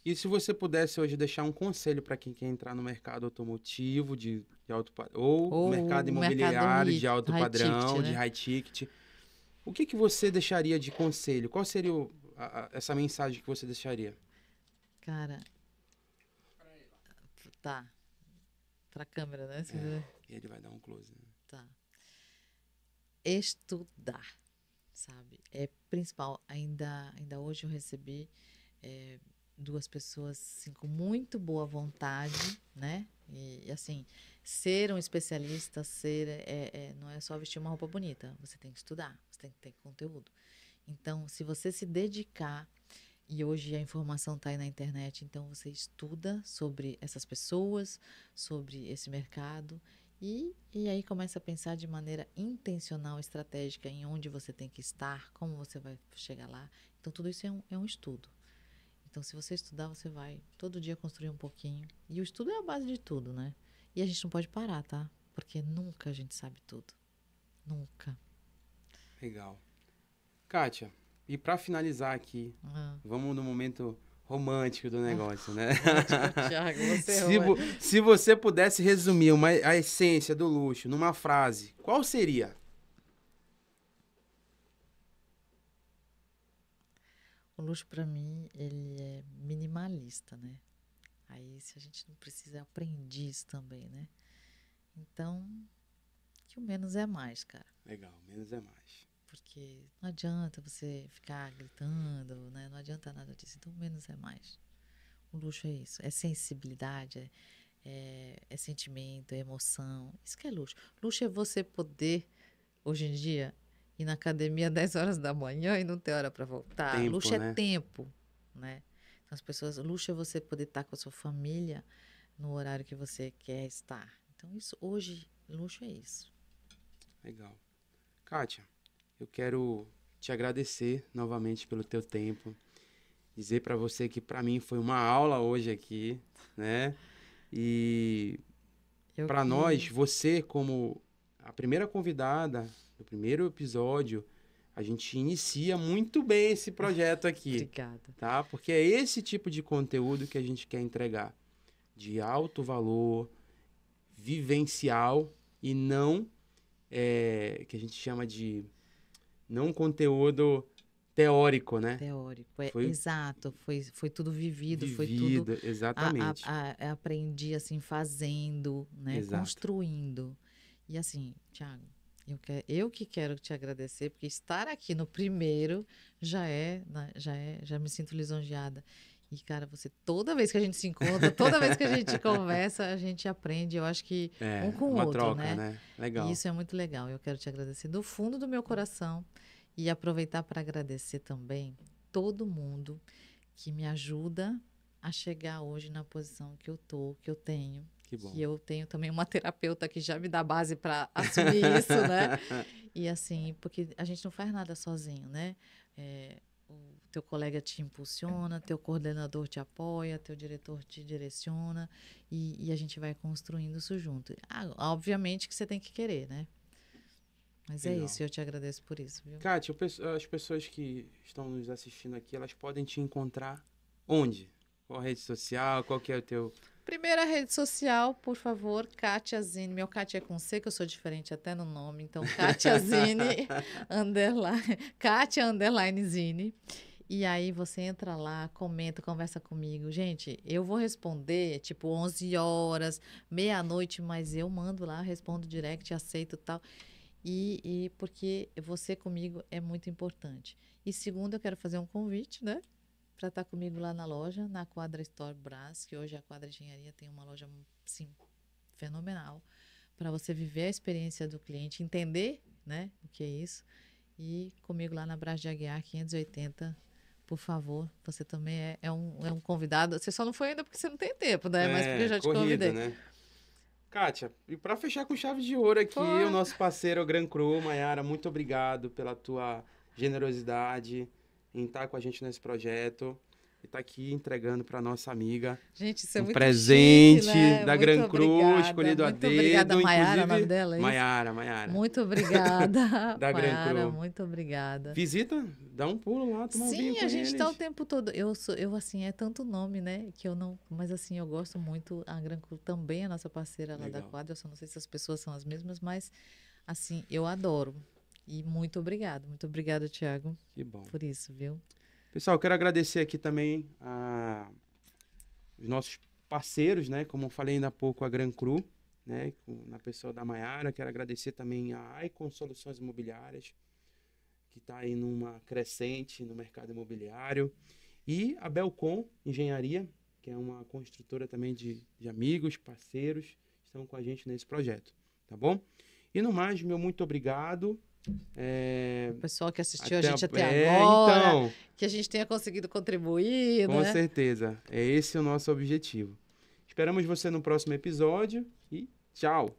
E se você pudesse hoje deixar um conselho para quem quer entrar no mercado automotivo de alto padrão, ou mercado imobiliário de alto padrão, de high ticket, o que você deixaria de conselho? Qual seria essa mensagem que você deixaria? Cara, tá. Pra câmera, né? Ele vai dar um close. Né? Tá. Estudar, sabe? É principal. Ainda hoje eu recebi duas pessoas assim, com muito boa vontade, né? E assim, ser um especialista, não é só vestir uma roupa bonita. Você tem que estudar, você tem que ter conteúdo. Então, se você se dedicar, e hoje a informação está aí na internet, então você estuda sobre essas pessoas, sobre esse mercado, e aí começa a pensar de maneira intencional, estratégica, em onde você tem que estar, como você vai chegar lá. Então, tudo isso é um estudo. Então, se você estudar, você vai todo dia construir um pouquinho. E o estudo é a base de tudo, né? E a gente não pode parar, tá? Porque nunca a gente sabe tudo. Nunca. Legal. Kátia, e para finalizar aqui, vamos no momento romântico do negócio, né? Thiago, você é Se, se você pudesse resumir a essência do luxo numa frase, qual seria? O luxo, para mim, ele é minimalista, né? Aí, se a gente não precisa, aprender isso também, né? Então, que o menos é mais, cara. Legal, menos é mais. Porque não adianta você ficar gritando, né? Não adianta nada disso. Então, menos é mais. O luxo é isso. É sensibilidade, é sentimento, é emoção. Isso que é luxo. Luxo é você poder, hoje em dia, ir na academia 10 horas da manhã e não ter hora para voltar. Tempo, Luxo é né? tempo, né? Então, as pessoas... Luxo é você poder estar com a sua família no horário que você quer estar. Então, isso hoje, luxo é isso. Legal. Kátia, eu quero te agradecer novamente pelo teu tempo. Dizer para você que para mim foi uma aula hoje aqui, né? E para nós, você como a primeira convidada do primeiro episódio, a gente inicia muito bem esse projeto aqui. Obrigada. Tá? Porque é esse tipo de conteúdo que a gente quer entregar. De alto valor, vivencial e não, que a gente chama de não conteúdo teórico, né? Teórico, exato. Foi tudo vivido, foi tudo... Exatamente. Aprendi, assim, fazendo, né? Exato. Construindo. E assim, Thiago, eu que quero te agradecer, porque estar aqui no primeiro já me sinto lisonjeada. E, cara, toda vez que a gente se encontra, toda vez que a gente conversa, a gente aprende, eu acho que um com o outro, troca, né? Legal. E isso é muito legal. Eu quero te agradecer do fundo do meu coração e aproveitar para agradecer também todo mundo que me ajuda a chegar hoje na posição que eu tenho. Que bom. Que eu tenho também uma terapeuta que já me dá base para assumir isso, né? E assim, porque a gente não faz nada sozinho, né? O teu colega te impulsiona, teu coordenador te apoia, teu diretor te direciona e a gente vai construindo isso junto. Obviamente que você tem que querer, né? Mas legal. É isso, eu te agradeço por isso, viu? Kátia, as pessoas que estão nos assistindo aqui, elas podem te encontrar onde? Qual rede social? Qual que é o teu... Primeira rede social, por favor, Kátia Zine. Meu Kátia é com C, que eu sou diferente até no nome. Então, Kátia Zine, Kátia Zine. E aí você entra lá, comenta, conversa comigo. Gente, eu vou responder, tipo, 11 horas, meia-noite, mas eu mando lá, respondo direct, aceito e tal. E porque você comigo é muito importante. E segundo, eu quero fazer um convite, né? Para estar comigo lá na loja, na Quadra Store Brás, que hoje a Quadra Engenharia tem uma loja, sim, fenomenal, para você viver a experiência do cliente, entender, né, o que é isso, e comigo lá na Brás de Aguiar, 580, por favor, você também é um convidado, você só não foi ainda porque você não tem tempo, né, mas porque eu já te convidei. Né? Kátia, e para fechar com chave de ouro aqui, o nosso parceiro, o Gran Cru, Maiara, muito obrigado pela tua generosidade, em estar com a gente nesse projeto e estar aqui entregando para nossa amiga. Gente, isso é muito presente chique, né? da muito Gran Cru, obrigada, escolhido a dedo. Muito obrigada, Maiara, o nome dela, é isso? Maiara. Muito obrigada, da Gran Cru. Muito obrigada. Visita, dá um pulo lá, toma um vinho com Sim, a gente eles. tá o tempo todo. Eu assim, é tanto nome, né, que eu não... Mas assim, eu gosto muito. A Gran Cru também é nossa parceira lá da Quadra. Eu só não sei se as pessoas são as mesmas, mas assim, eu adoro. E muito obrigada, Thiago. Que bom. Por isso, viu? Pessoal, eu quero agradecer aqui também os nossos parceiros, né? Como eu falei ainda há pouco, a Gran Cru, né? Na pessoa da Maiara. Quero agradecer também a Icon Soluções Imobiliárias, que está aí numa crescente no mercado imobiliário. E a Belcom Engenharia, que é uma construtora também de amigos, parceiros, estão com a gente nesse projeto, tá bom? E no mais, meu muito obrigado. O pessoal que assistiu a gente até agora, então, que a gente tenha conseguido contribuir, com né? certeza, é esse o nosso objetivo. Esperamos você no próximo episódio e tchau!